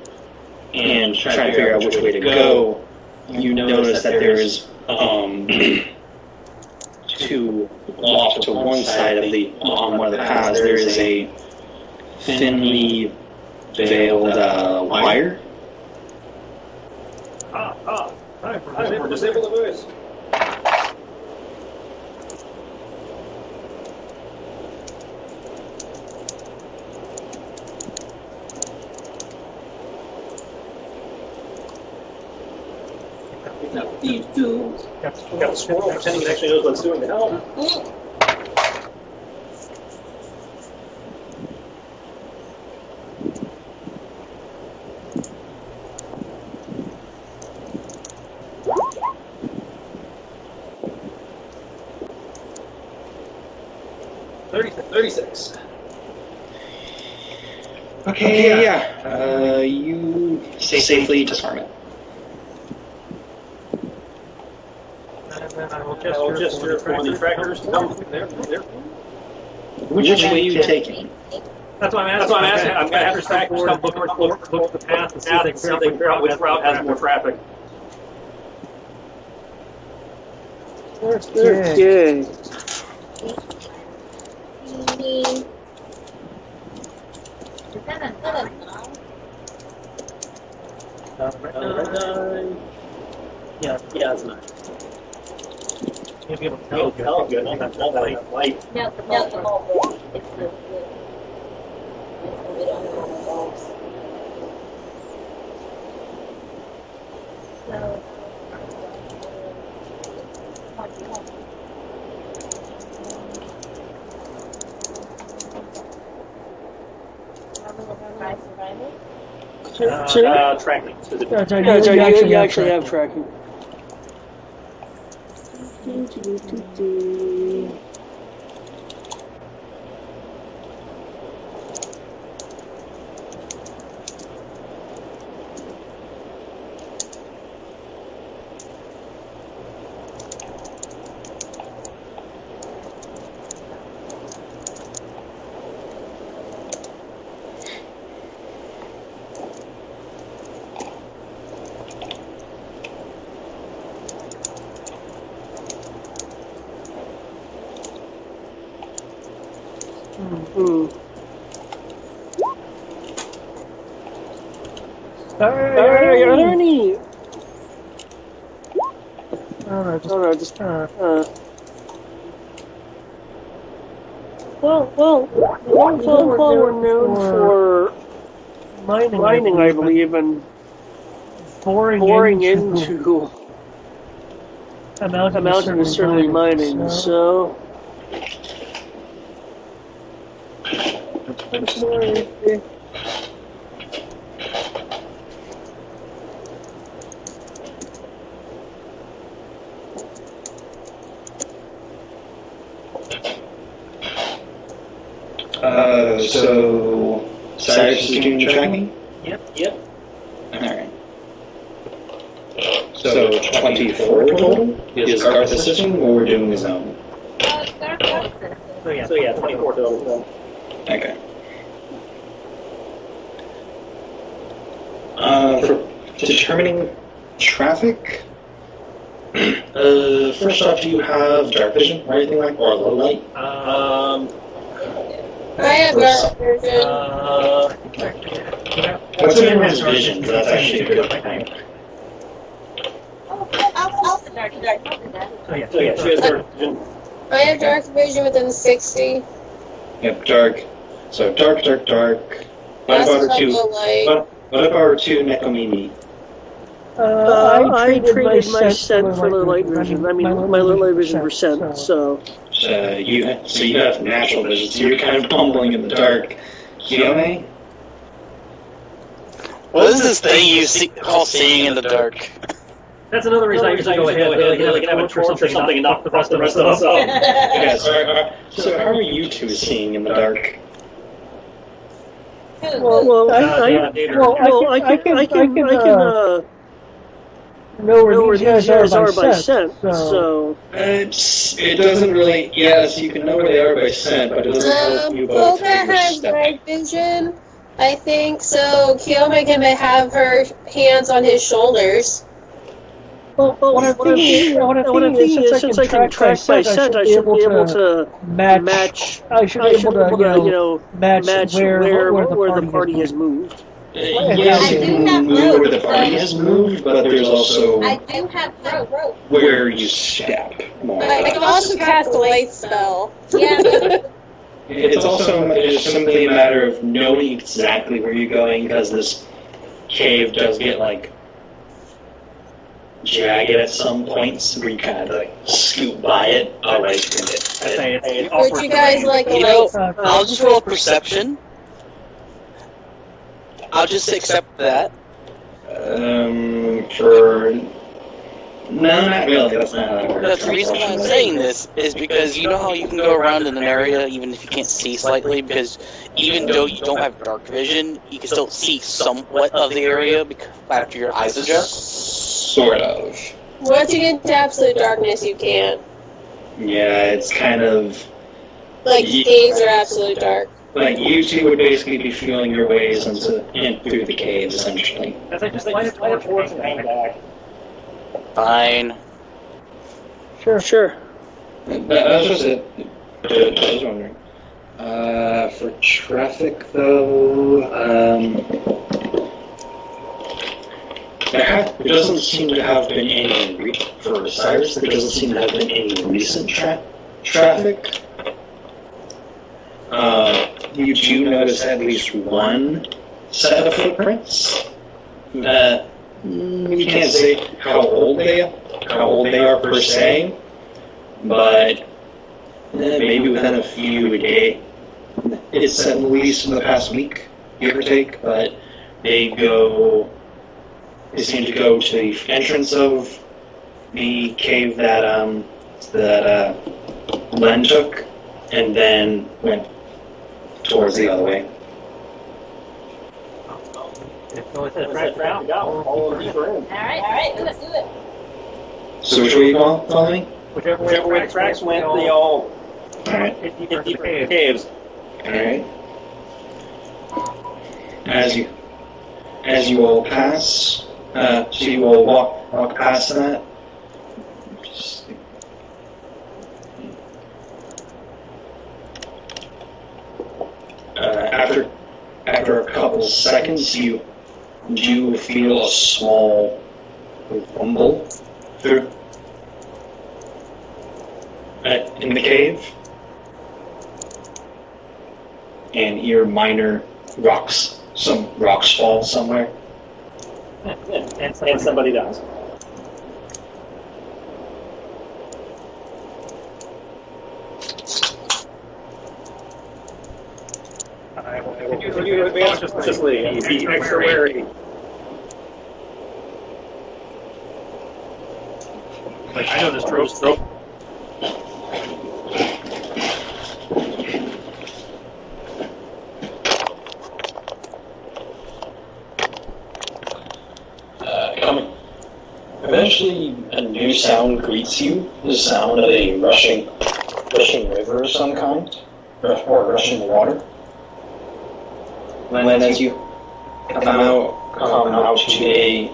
and trying to figure out which way to go, you notice that there is off to one side of on one of the paths, there is a thinly veiled wire. Time for disable the voice. Got a squirrel pretending it actually knows what it's doing to help. 36. Okay, yeah. You safely disarm it. And then I will gesture for the trackers to come. There. Which way are you taking? That's what I'm asking. I'm going to have to track forward and look at the path and see if they can figure out which route has more traffic. Okay. Yeah, it's nice. You'll be able to tell. Tell good. All that light. No, the whole it's the we don't know the bulbs. So Tracking. You actually have tracking. Are there any? I don't know, just well, Longfall were known for mining, I believe, and boring into a mountain is certainly mining, so. So Cyrus is doing the tracking? Yep. Alright. So 24 total? Is Garth assisting or we're doing his own? So yeah, 24 total. Okay. For determining traffic, first off, do you have dark vision or anything like, or low light? I have dark vision. What's in his vision? That's actually a good thing. So yeah, she has dark vision. I have dark vision within 60. Yep, dark. So dark. What about our two? What about our two Nekomimi? I traded my scent for the light vision. I mean, my light vision percent. So you have natural vision. So you're kind of bumbling in the dark. Kiyome? What is this thing you call seeing in the dark? That's another reason I usually go ahead. They can have a torch or something and knock the rest of us off. Yes. So how are you two seeing in the dark? well, I can know where these guys are by scent. So it doesn't really. Yes, you can know where they are by scent, but it doesn't help you both. Polka has night vision, I think. So Kiyome can have her hands on his shoulders. Well, what I'm thinking is, since I can track by scent, I should be able to match. I should be able to, match where the party has moved. Yes, you can move where the party has moved, but there's also I do have rope. where you step more. I can also cast a light spell. Yeah. It's also just simply a matter of knowing exactly where you're going, because this cave does get like jagged at some points where you kind of like scoot by it. Otherwise, you can get. Would you guys like a You light know, I'll just roll a perception. I'll just accept that. No, not really. That's not how it works. The reason why I'm saying this is because you know how you can go around in an area even if you can't see slightly, because even though you don't have dark vision, you can still see somewhat of the area after your eyes adjust. Sort of. Once you get into absolute darkness, you can't. Yeah, it's kind of Like, caves are absolute dark. like you two would basically be feeling your ways through the caves, essentially. As I just light a torch and hang back. Fine. Sure. That's just it. I was wondering. For traffic, though, there doesn't seem to have been any for Cyrus. There doesn't seem to have been any recent traffic. You do notice at least one set of footprints. You can't say how old they are per se, but maybe within a few days. It's at least in the past week, give or take. But they seem to go to the entrance of the cave that Len took, and then went towards the other way. Alright, let's do it. So which way you going, following? Whichever way the tracks went, they all Alright. hit deeper caves. Alright. As you all pass, so you all walk past that. After a couple seconds, you do feel a small rumble through in the cave, and hear minor rocks. Some rocks fall somewhere. And somebody dies. Can you advance cautiously and be extra wary? Like, I know this rope. Eventually, a new sound greets you, the sound of a rushing river of some kind, or rushing water. And as you come out to a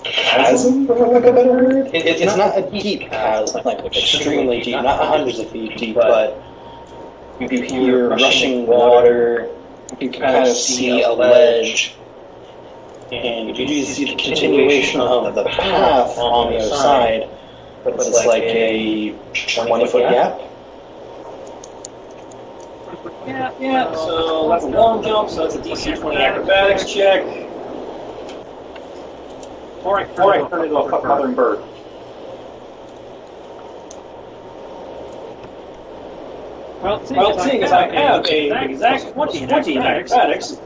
chasm, for lack of a better word. It's not a deep chasm, like extremely deep, not hundreds of feet deep, but you hear rushing water. You can kind of see a ledge. And you do see the continuation of the path on the other side, but it's like a 20-foot gap. Yeah, so that's a long jump, so that's a DC 20 acrobatics check. Or I turn into a southern bird. Well, seeing as I have a exact 20 in acrobatics,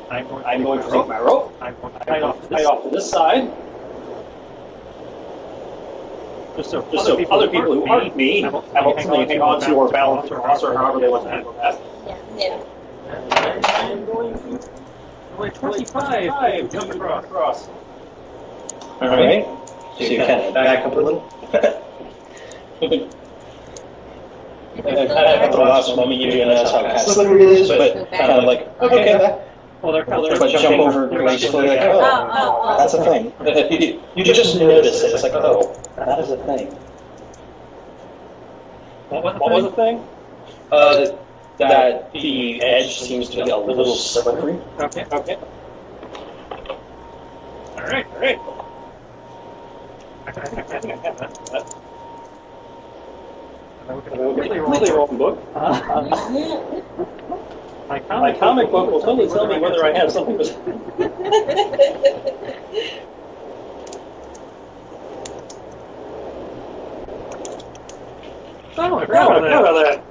I'm going to take my rope. I'm going to tie off to this side. Just so other people who aren't me have something to hang on to or balance or cross or however they want to handle that. Yeah. I'm going to 25 jump across. Alright. So you kind of back up a little. At the last moment you realize how slippery it is, but kind of like, okay, but jump over gracefully, like, oh, that's a thing. You just notice it. It's like, oh, that is a thing. What was the thing? That the edge seems to be a little slippery. Okay. All right. I think I have that. Completely wrong book. My comic book will totally tell me whether I have something to say. Oh, I forgot about that.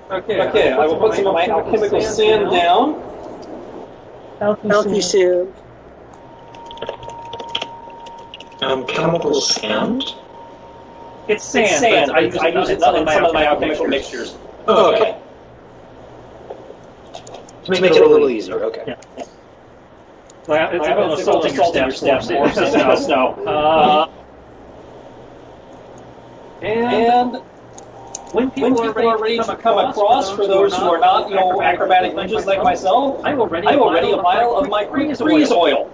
Okay, I will put some of my alchemical sand down. Healthy sand. Chemical sand? It's sand. I use it in some of my alchemical mixtures. Oh, okay. To make it a little easier, okay. Yeah. Well, it's going to salt your steps more snow. And when people are ready to come across, for those who are not, acrobatic ninjas like myself, I will ready a vial of my freeze oil.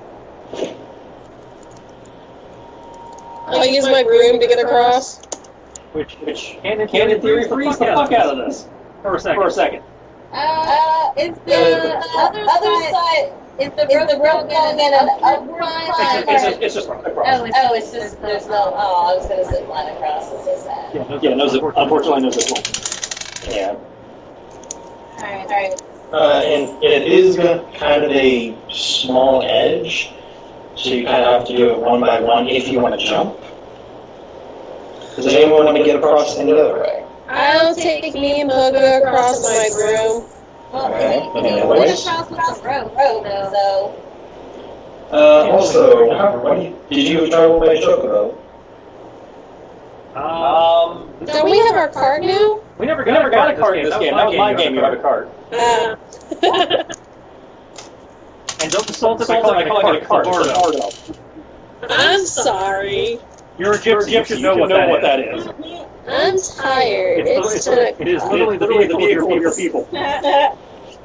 I'll use my broom to get across. Which can in theory freeze the fuck out of this. For a second. Is the other side, is the rope going in an upward climb? It's just across. Oh, it's just, there's no, I was going to zip line across, it's so sad. Unfortunately, no zip line. Yeah. Alright. And it is kind of a small edge, so you kind of have to do it one by one if you want to jump. Does anyone want to get across any other way? I'll take me and Bugger across my broom. Well, Okay. we can across with the rope, though. Also, did you travel by chocobo? Don't we have our cart now? We never got a cart in this game. That was my game. You have a cart. And don't insult it by calling it a cart. I'm sorry. You're a gypsy. You should know what that is. I'm tired. It is literally the vehicle of your people.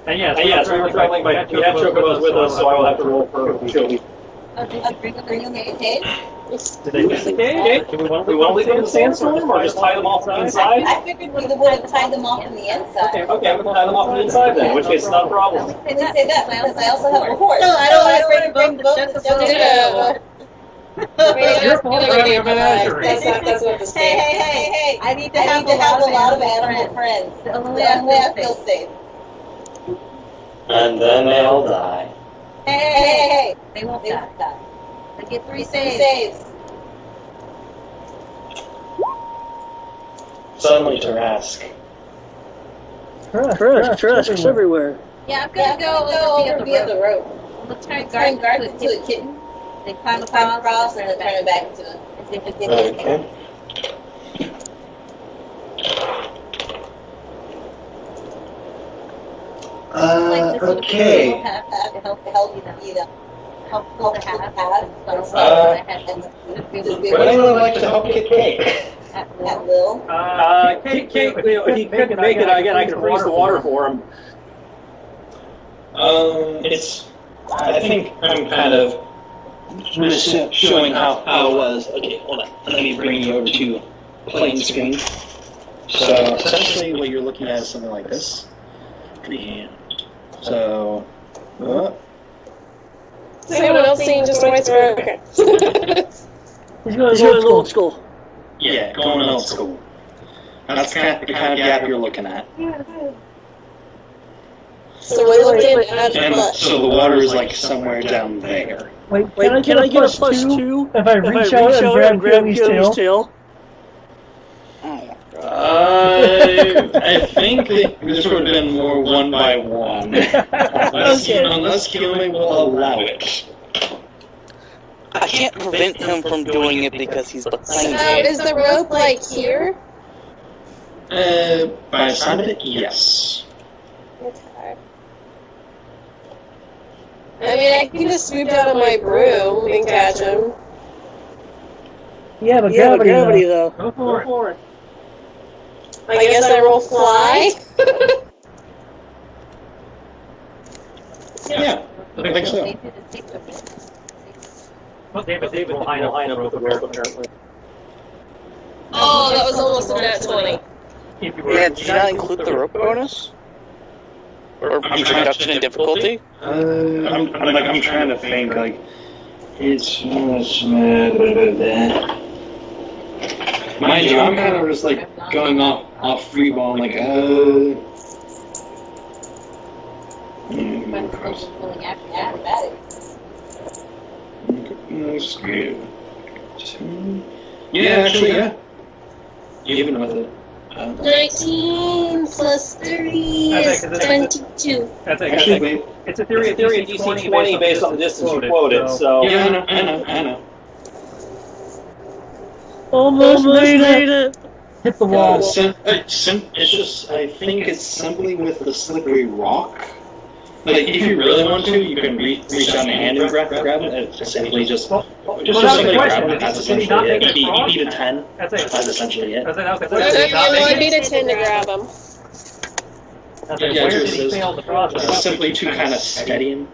And yes, we were traveling by. We had chocobos with us, so I will have to roll for agility. Oh, did you bring them in the cave? Do they get do we want to leave them in the sandstorm or just tie them off inside? I figured we would have tied them off on the inside. Okay, I'm gonna tie them off on the inside then, in which case it's not a problem. I didn't say that, because I also have a horse. No, I don't want to bring the boat to the Your fault for having a menagerie. That's what the state. Hey! I need to have a lot of animal friends. The only way I feel safe. And then they all die. Hey! They won't die. They get 3 saves. Suddenly Tarask. Trash everywhere. Yeah, I'm gonna go over via the rope. Let's try and guard the kitten. They climb across and then turn it back to it. Okay. Okay. Would anyone like to help get cake? At will. Cake, if he couldn't make it, again, I can freeze the water for him. I think I'm kind of just showing how it was. Okay, hold on. Let me bring you over to plain screen. So essentially what you're looking at is something like this. So, Is anyone else seeing just white square? Okay. He's going old school. yeah, going old school. That's the kind of gap you're looking at. So we're looking at And so the water is like somewhere down there. Wait, can I get a +2 if I reach out and grab Keely's tail? I think this would have been more 1 by 1. Unless Keely will allow it. I can't prevent him from doing it because he's behind me. Is the rope like here? By the sound of it, yes. Okay. I mean, I can just swoop down on my broom and catch him. Yeah, but gravity though. Go for it. I guess I roll fly. Yeah, I think so. David will line up with the rope apparently. Oh, that was almost a nat 20. Yeah, did you not include the rope bonus? Or reduction in difficulty? I'm trying to think, like, it's mind you, I'm kind of just like going off free ball, like, yeah, actually, yeah. Even with it. 19 plus 3 is 22. Actually, wait. It's a theory of DC 20 based on the distance you quoted, so... Yeah, I know. Almost made it. Hit the wall. It's just, I think it's simply with the slippery rock. Like, if you really want to, you can reach out a hand and grab it. It's simply just simply grab it. That's essentially it. You beat a 10. That's essentially it. I beat a 10 to grab him. Yeah, it's simply to kind of steady him.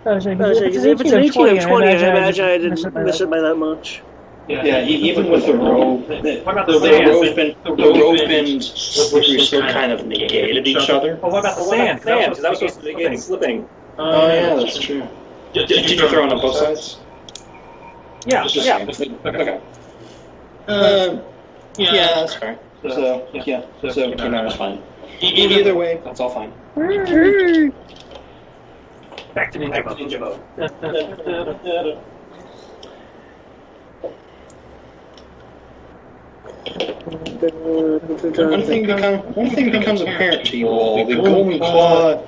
Because if it's an 18 of 20, I imagine I didn't miss it by that much. Yeah, even with the rope, the rope and slippery slope kind of negated each other. Oh, what about the sand? Because that was supposed to negate slipping. Oh, yeah, that's true. Did you throw it on both sides? Yeah. Okay. Yeah, that's fair. So, that's fine. Either way, that's all fine. Back to ninja mode. One thing becomes apparent to you all. The Golden Claw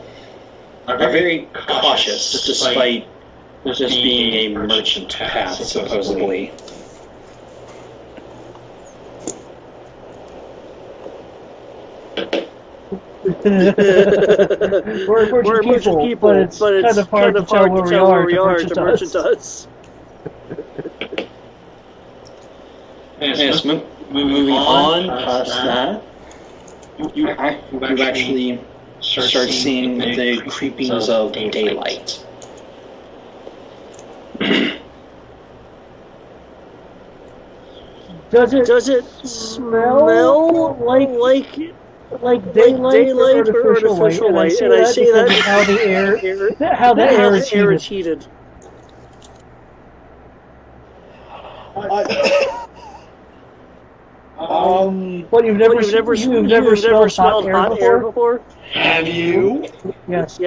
are very cautious, despite this being a merchant path, supposedly. We're a bunch of people, but it's kind of hard to tell where we are to merchant us. Yes, moving on past that, you actually start seeing the creepings of daylight. Does it smell like daylight or artificial light? And I say that because how the air is heated. What you've never smelled hot air before? Have you? Yes.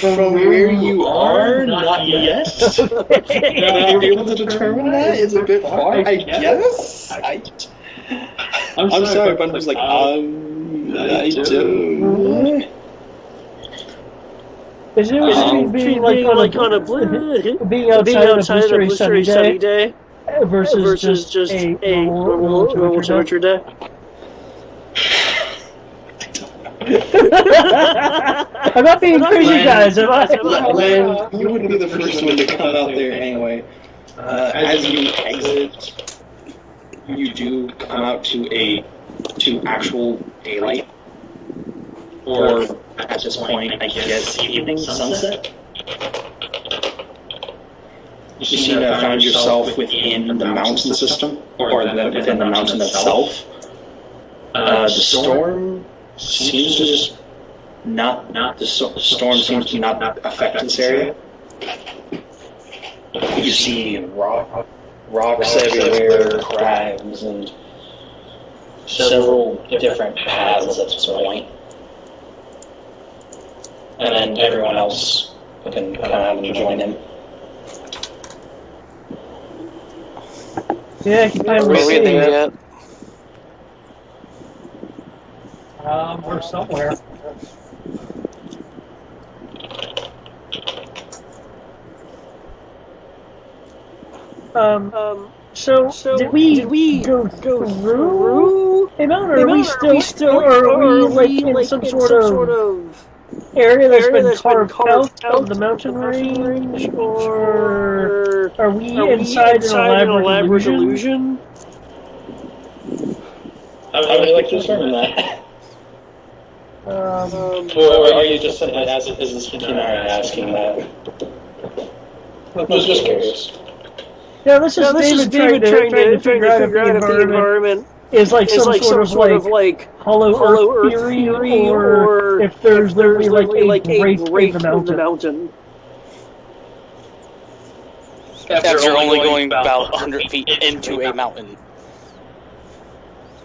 From where you are, not yet. Not able to determine that. It's a bit far, I guess. I'm sorry, but I'm just like, I don't. Is it being outside on a blistery sunny day versus just a normal temperature day? I'm not being crazy, guys. Am I? Len, you would be the first one to come out there anyway. As you exit, you do come out to actual daylight, or at this point, I guess evening sunset. You seem to have found yourself within the mountain system, or within the mountain itself. The storm seems to just the storm seems to not affect this area. You see rocks everywhere, crags, and several different paths at this point. And then everyone else can come out and join him. Yeah, I can finally see it. Yet? We're somewhere. So did we go through a mountain, or are we still, or are we in some sort of area that's been carved out of the mountain range, or are we inside an elaborate illusion? How would you like to determine that? Or are you just simply asking, is this Kinara asking that? I was just curious. Yeah, this is David trying to figure out if the environment is like some sort of like hollow earth theory, or if there's literally like a break in the mountain. After only going about 100 feet into a mountain,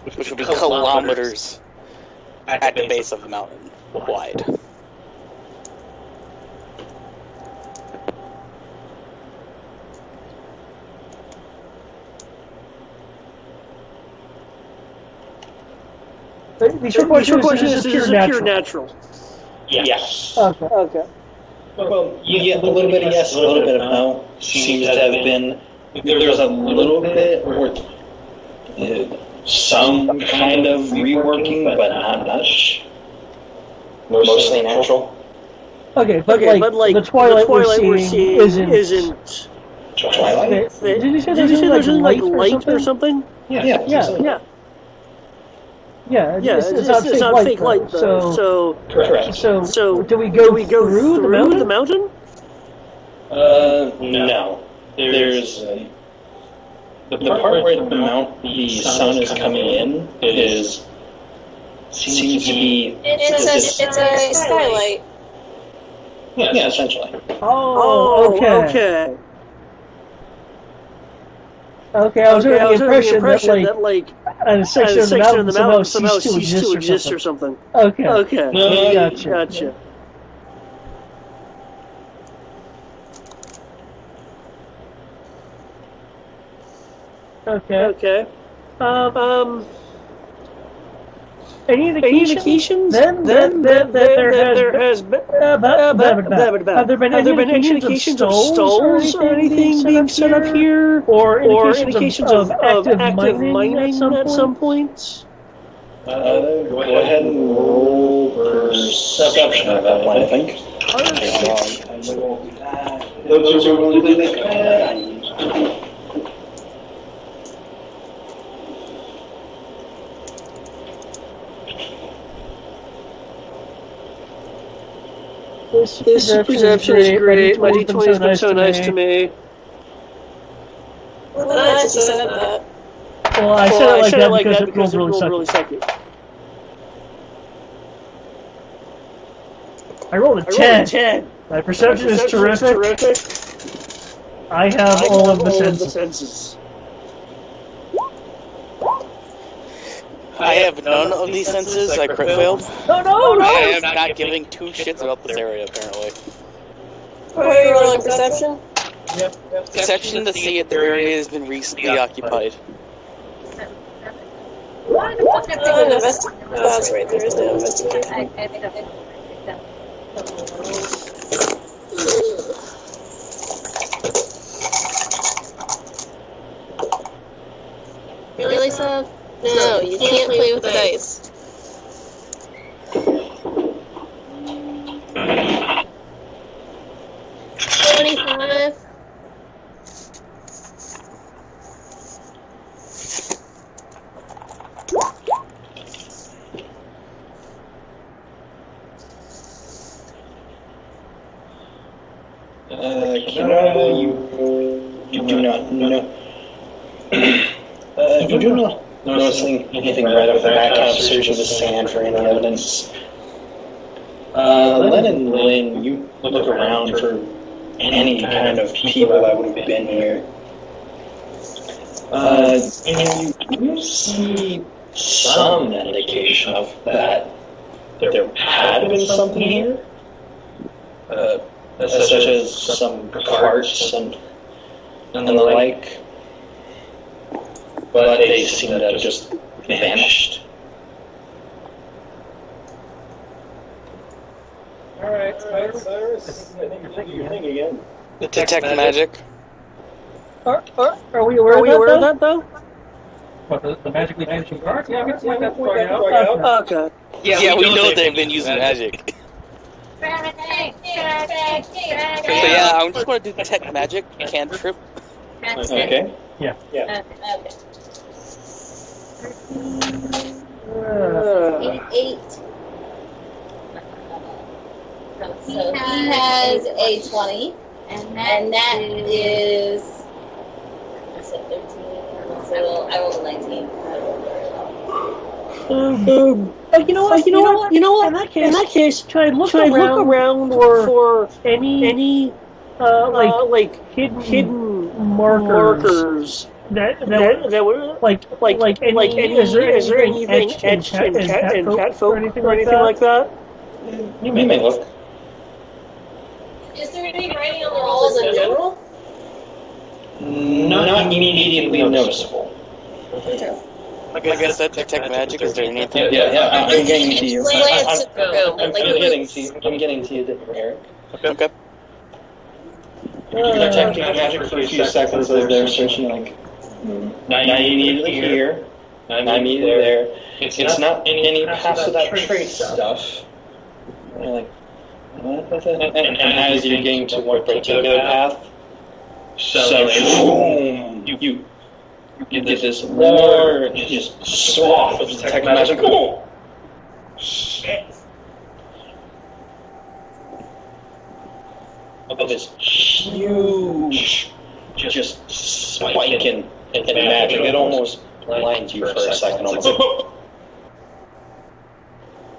which would be kilometers at the base of the mountain wide. The short question is pure natural. Yes. Okay. Well, you get a little bit of yes, a little bit of no. Seems to have been. There's a little bit, or some kind of reworking, but not much. Mostly natural. Okay, but like the Twilight we're seeing isn't Twilight? Did you say there's like light or something? Yeah. Yeah, it's not fake light though. So correct. So do we go through the mountain? No. There's the part where the sun is coming in seems to be. It's a skylight. Yeah, essentially. Oh, okay. Okay, I was under the impression that like a section of the mountain somehow ceased to exist or something. Okay. No, Gotcha. Okay. Any indications then that there has been have there been any indications of stalls or anything being set up here, or indications of active mining at some points? Go ahead and roll perception at that point, I think. Those are going to be This perception is great. My D20 has been so nice to me. Well, nice, you said that. Well, I said it like that because it rolled really sucky. I rolled a 10. My perception is terrific. I have all of the senses. I have none of these senses. I crit failed. No! I am not giving two shits about this area, apparently. What are you rolling, perception? Yep. Perception to see if the area has been recently occupied. That's right, there is no investigation. Really, Seth? No, you can't play with the dice. $25. You do not know. You do not noticing anything right off the bat, kind of searching the sand for any evidence. Len and Lynn, you look around for any kind of people that would have been here. And you see some indication of that there had been something here. Such as some carts and the like. But they seem to have just vanished. Alright, Cyrus. I think you're thinking again. Detect magic. Are we aware of that, though? What, the magically vanishing cards? Yeah, that's out. Okay. Yeah, we know they've been using magic. So yeah, I'm just going to do detect magic, cantrip. Okay. Yeah. Eight. So he has a 20, and that is. I said 13. So I rolled 19. You know what? In that case, try and look around for any like hidden markers that were like any. Is there anything etched in cat folk or anything like that? You may look. Is there any writing on the walls in general? Not immediately noticeable. Okay. Like I said, detect magic. Is there anything? Yeah. I'm getting to you. I'm getting to you, Eric. Okay. You're detecting magic for a few seconds as they're searching, like, now you need it here, now you need it there. It's not any past of that trace stuff. And you're like, what? And as you're getting to one particular path, so boom, you get this more just swath of detect magic. Oh! Shit. Of this huge, just spike in magic. It almost blinds you for a second. Almost.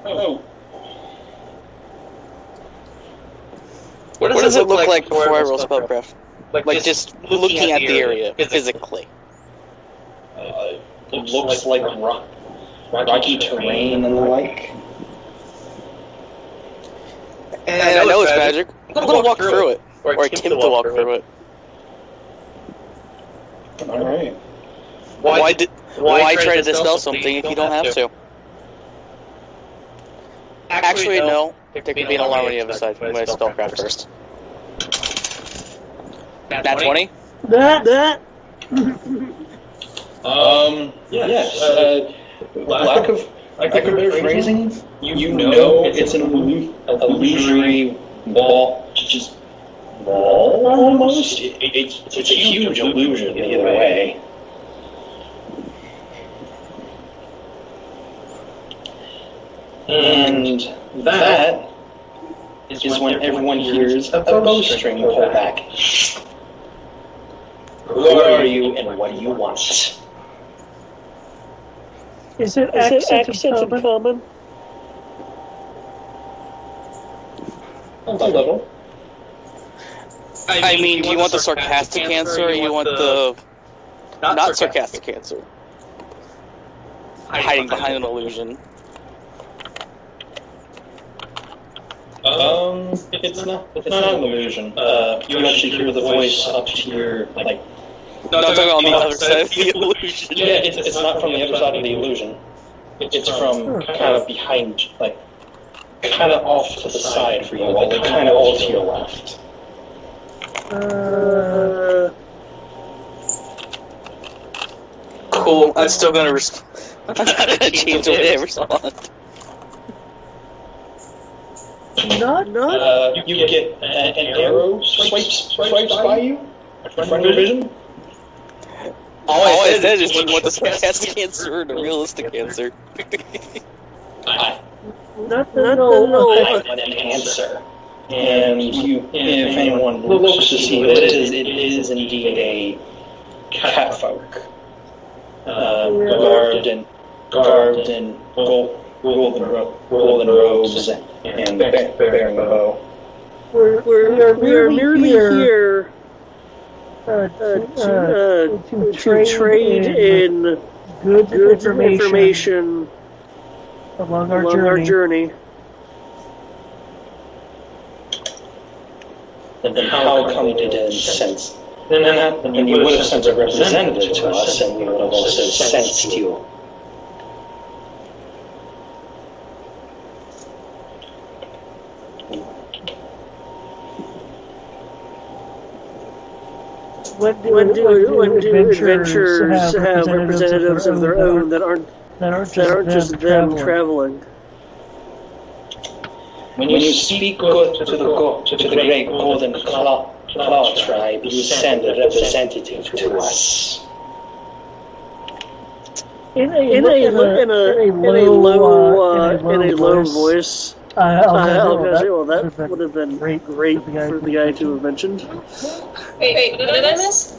Oh. What does it look like before I roll spellcraft? Like just looking at the area physically. It looks like rocky terrain and the like. And I know it's magic. I'm gonna walk through it, or attempt to walk through it. All right. Why try to dispel something if you don't have to? Actually, no. There could be an alarm on the other side. I'm going to spellcraft first. Nat 20? That. Yes. Lack of better phrasing. You know it's an illusory wall, just wall almost. It's a huge illusion either way. And that is is when everyone hears a bowstring pull back. Who are you and what do you want? Is it accent in common? A little. I mean, do you want the sarcastic answer, or you want the not sarcastic answer? Hiding behind an illusion. It's not an illusion. You actually hear the voice up to your, like... No, I'm talking on the other side of the illusion. Yeah, it's not from the other side of the illusion. It's from kind of behind, like, kind of off to the side for you, like kind of all to your left. Cool, I'm still gonna respond. I'm not gonna change the way I respond. You get an arrow swipes by you in front of your vision. All I said is, do you want the sarcastic answer or the realistic answer? I want an answer. And if anyone looks to see what it is indeed a catfolk, garbed in golden robes and bearing a bow. We are merely here to trade in good information along our journey. Then how come you didn't sense? Then you would have sent a representative to us, and we would have also sensed you. When do adventurers have representatives of their own that aren't just them traveling? When you speak to the great golden claw tribe, you send a representative to us. In a low voice. That would have been great for the guy to have mentioned. Wait, what did I miss?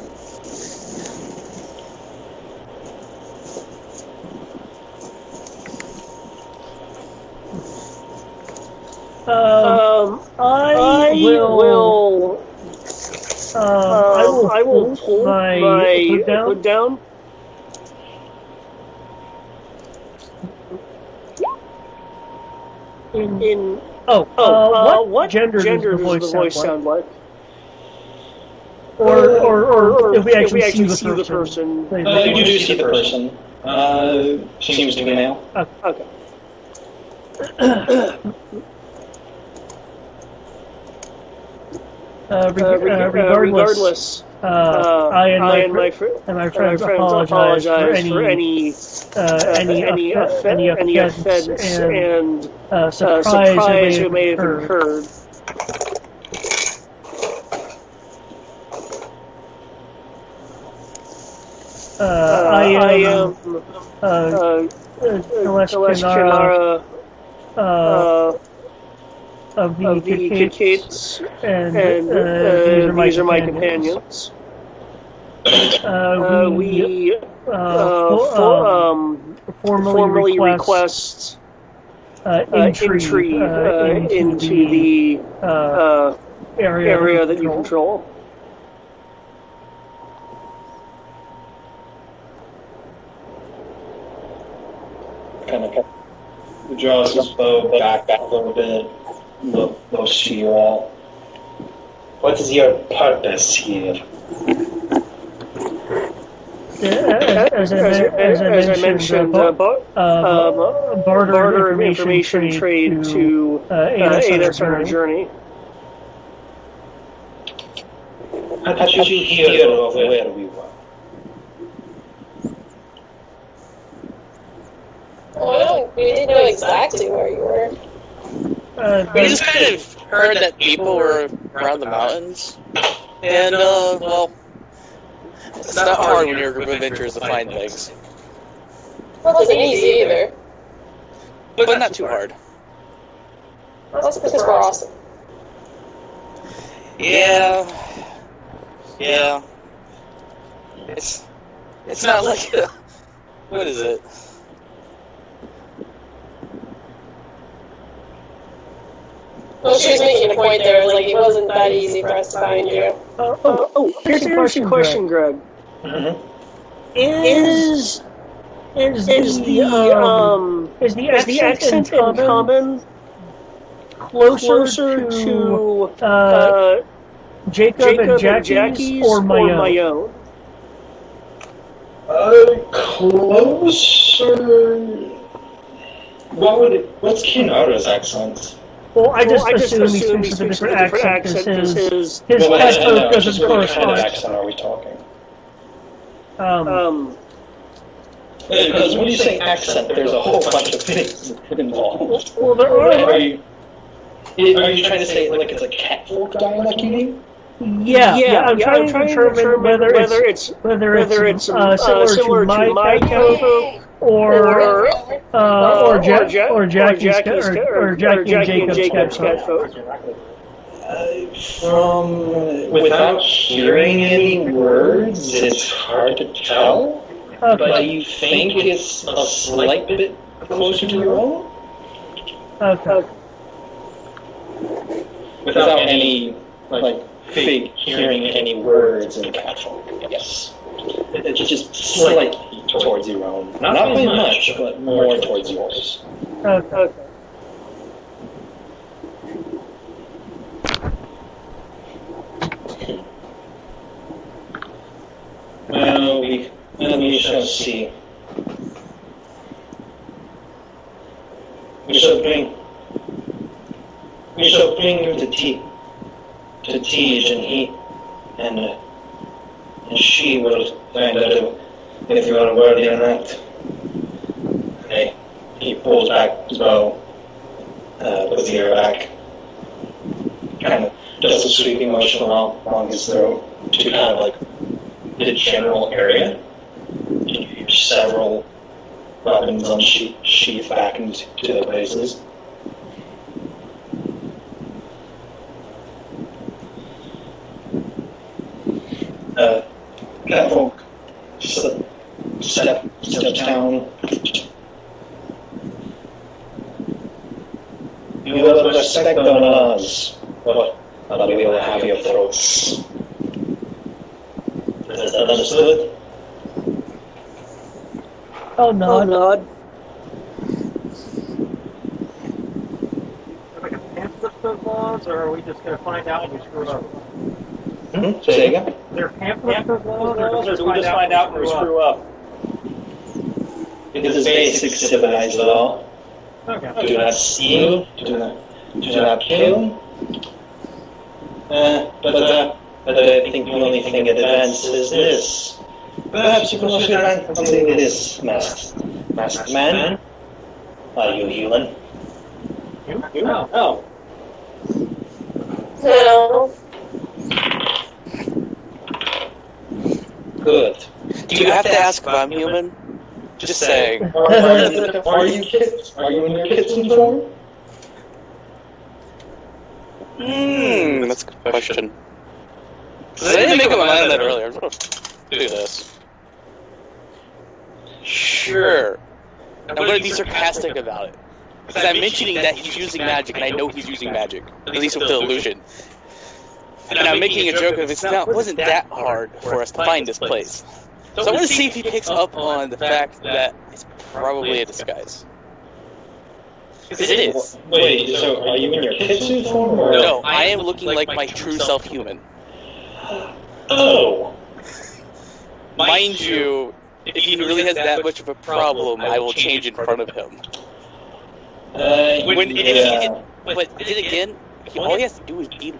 I will pull my hood down. What gender does the voice sound like? Or if we actually see the person. You do see the person. Seems to be male. Okay. Regardless, I and my friends apologize for any offense and surprise that may have occurred. I am Celeste of the Cates, and these are my companions. We formally request entry into the area that you control. Kind of draws his bow back a little bit. Looks to you all. What is your purpose here? As I mentioned, barter and information trade to aid us on our journey. How did you hear of where we were? Well, we didn't know exactly where you were. We just kind of heard that people were around the mountains, and, well, it's not hard when you're a group of adventurers to find things. Well, it wasn't easy either. But not too hard. That's because we're awesome. Yeah. It's not like what is it? Well, she was making a point there. Like, it wasn't that easy for us to find you. Here's an interesting question, Greg. Mm-hmm. Is the accent in common closer to Jacob and Jackie's or my own? Closer. What's Kinara's accent? Well, I just assume he speaks with a different accent because his catfolk doesn't correspond. What kind of accent are we talking? Because when you say accent, there's a whole bunch of things involved. Well, there are. Are you trying to say like it's a catfolk dialect, you mean? Yeah. I'm trying to determine whether it's similar to my catfolk or Jackie and Jacob's catfolk. Without hearing any words, it's hard to tell. Okay. But you think it's a slight bit closer to your own? Okay. Without any, fake hearing any words in catfolk, yes. It's just slightly towards your own. Not by much, but more towards yours. Okay. Well, we shall see. We shall bring you to Tej, and she will find out if you are worthy or not. He pulls back his bow, puts the arrow back, kind of does a sweeping motion along his throat to kind of like the general area. Several weapons unsheath back into their places. Catfolk steps down. You will respect the laws, but we will have your throats. Is that understood? Oh, nod. Are we going to pamphlet those laws, or are we just going to find out when we screw up? Say again? Is there pamphlet those laws, or do we just find out when we screw up? It is basic civilized law. Okay. Do not steal. Do not kill. But I think the only thing advanced is this. Perhaps you could grant something to this masked man. Are you human? You? No. No. Good. Do you have to ask if I'm human? Just saying. Are you kids? Are you in your kitchen form? That's a good question. I didn't make up my mind on that earlier. I'm gonna do this. Sure. I'm gonna be sarcastic about it. Because I'm mentioning that he's using magic, and I know he's using magic. At least with the illusion. And I'm making a joke of it wasn't that hard for us to find this place. So I want to see if he picks up on the fact that it's probably a disguise. Because it is. Wait, so are you in your kitchen form? Or? No, I am looking like my true self human. Oh! Mind you, if he really has that much of a problem, I will change in front of him. But then again, all he has to do is be.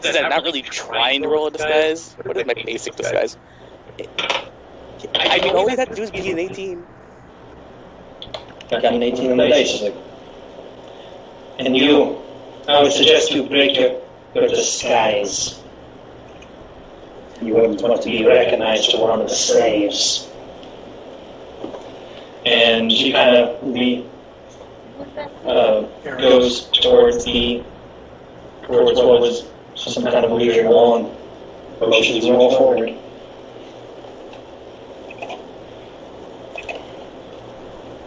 Since I'm not really trying to roll a disguise, what is my basic disguise? I mean, all he had to do is be an 18. Got an 18 on the dice. And you, I would suggest you break your disguise. You wouldn't want to be recognized as one of the slaves. And she kind of goes towards what was some kind of illusion wall and motions you all forward.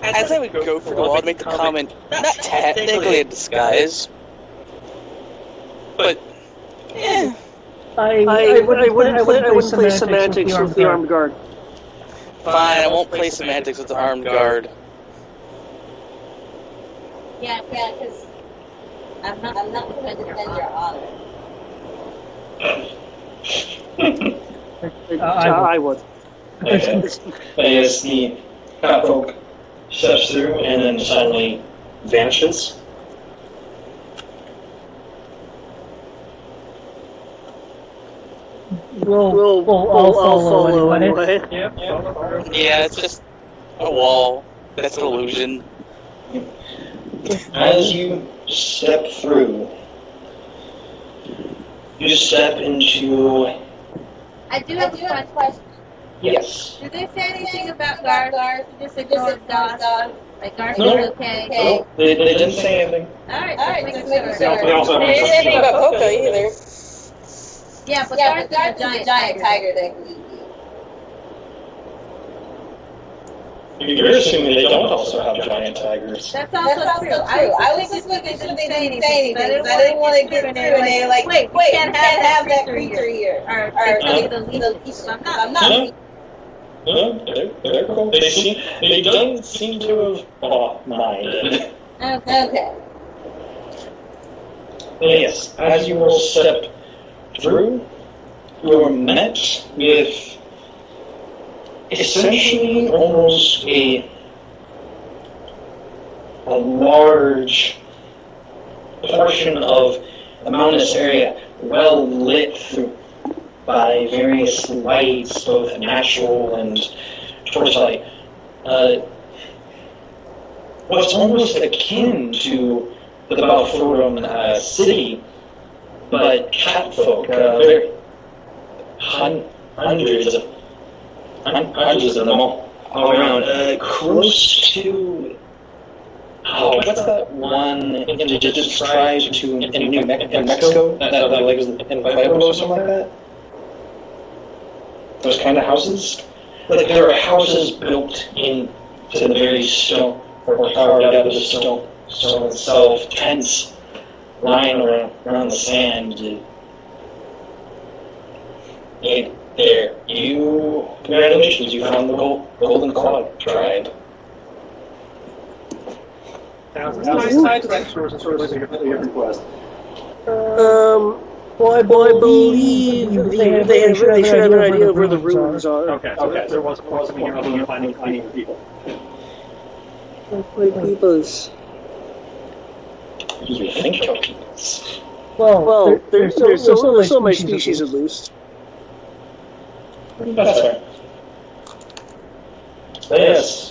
As I would go through the wall, I'd make the comment, not technically a disguise, but, I wouldn't play semantics with the armed guard. Fine, I won't play semantics with the armed guard. Yeah, because I'm not going to defend your honor. I would. As the catfolk steps through and then suddenly vanishes. We'll all follow anyway. Yeah, it's just a wall. That's an illusion. As you step through, you step into... I do have a question. Yes. Did they say anything about Garth? Just ignored Garth. Like Garth No. is okay. No, they didn't say anything. Alright, just making They also sure. have They didn't say anything about Poca either. Yeah, but Garth is a giant tiger thing. You're assuming they don't also have giant tigers. That's also true. I was just making sure they didn't say anything. I didn't want to get through and they were like, wait, we can't have that creature here. Or the least. I'm not. No, they're cool. They don't seem to have minded. Okay. Yes, as you will step through, you are met with essentially almost a large portion of the mountainous area well lit through by various lights, both natural and torchlight. What's almost akin to the Balforum city, but catfolk, hundreds of them all around. Close to, what's that one indigenous tribe in Mexico? That like was in Pueblo or something like that? Those kind of houses? Like there are houses built into the very stone, or carved out of the stone itself, tents lying around the sand. There, congratulations, you found the Golden Claw tribe. How's this tied to that sort of your request? Well, I believe they should have an idea of where the ruins are. Okay, so there wasn't helping you finding the people. Peoples. You think of peoples. Well, there's still my species at least. That's fair. Yes.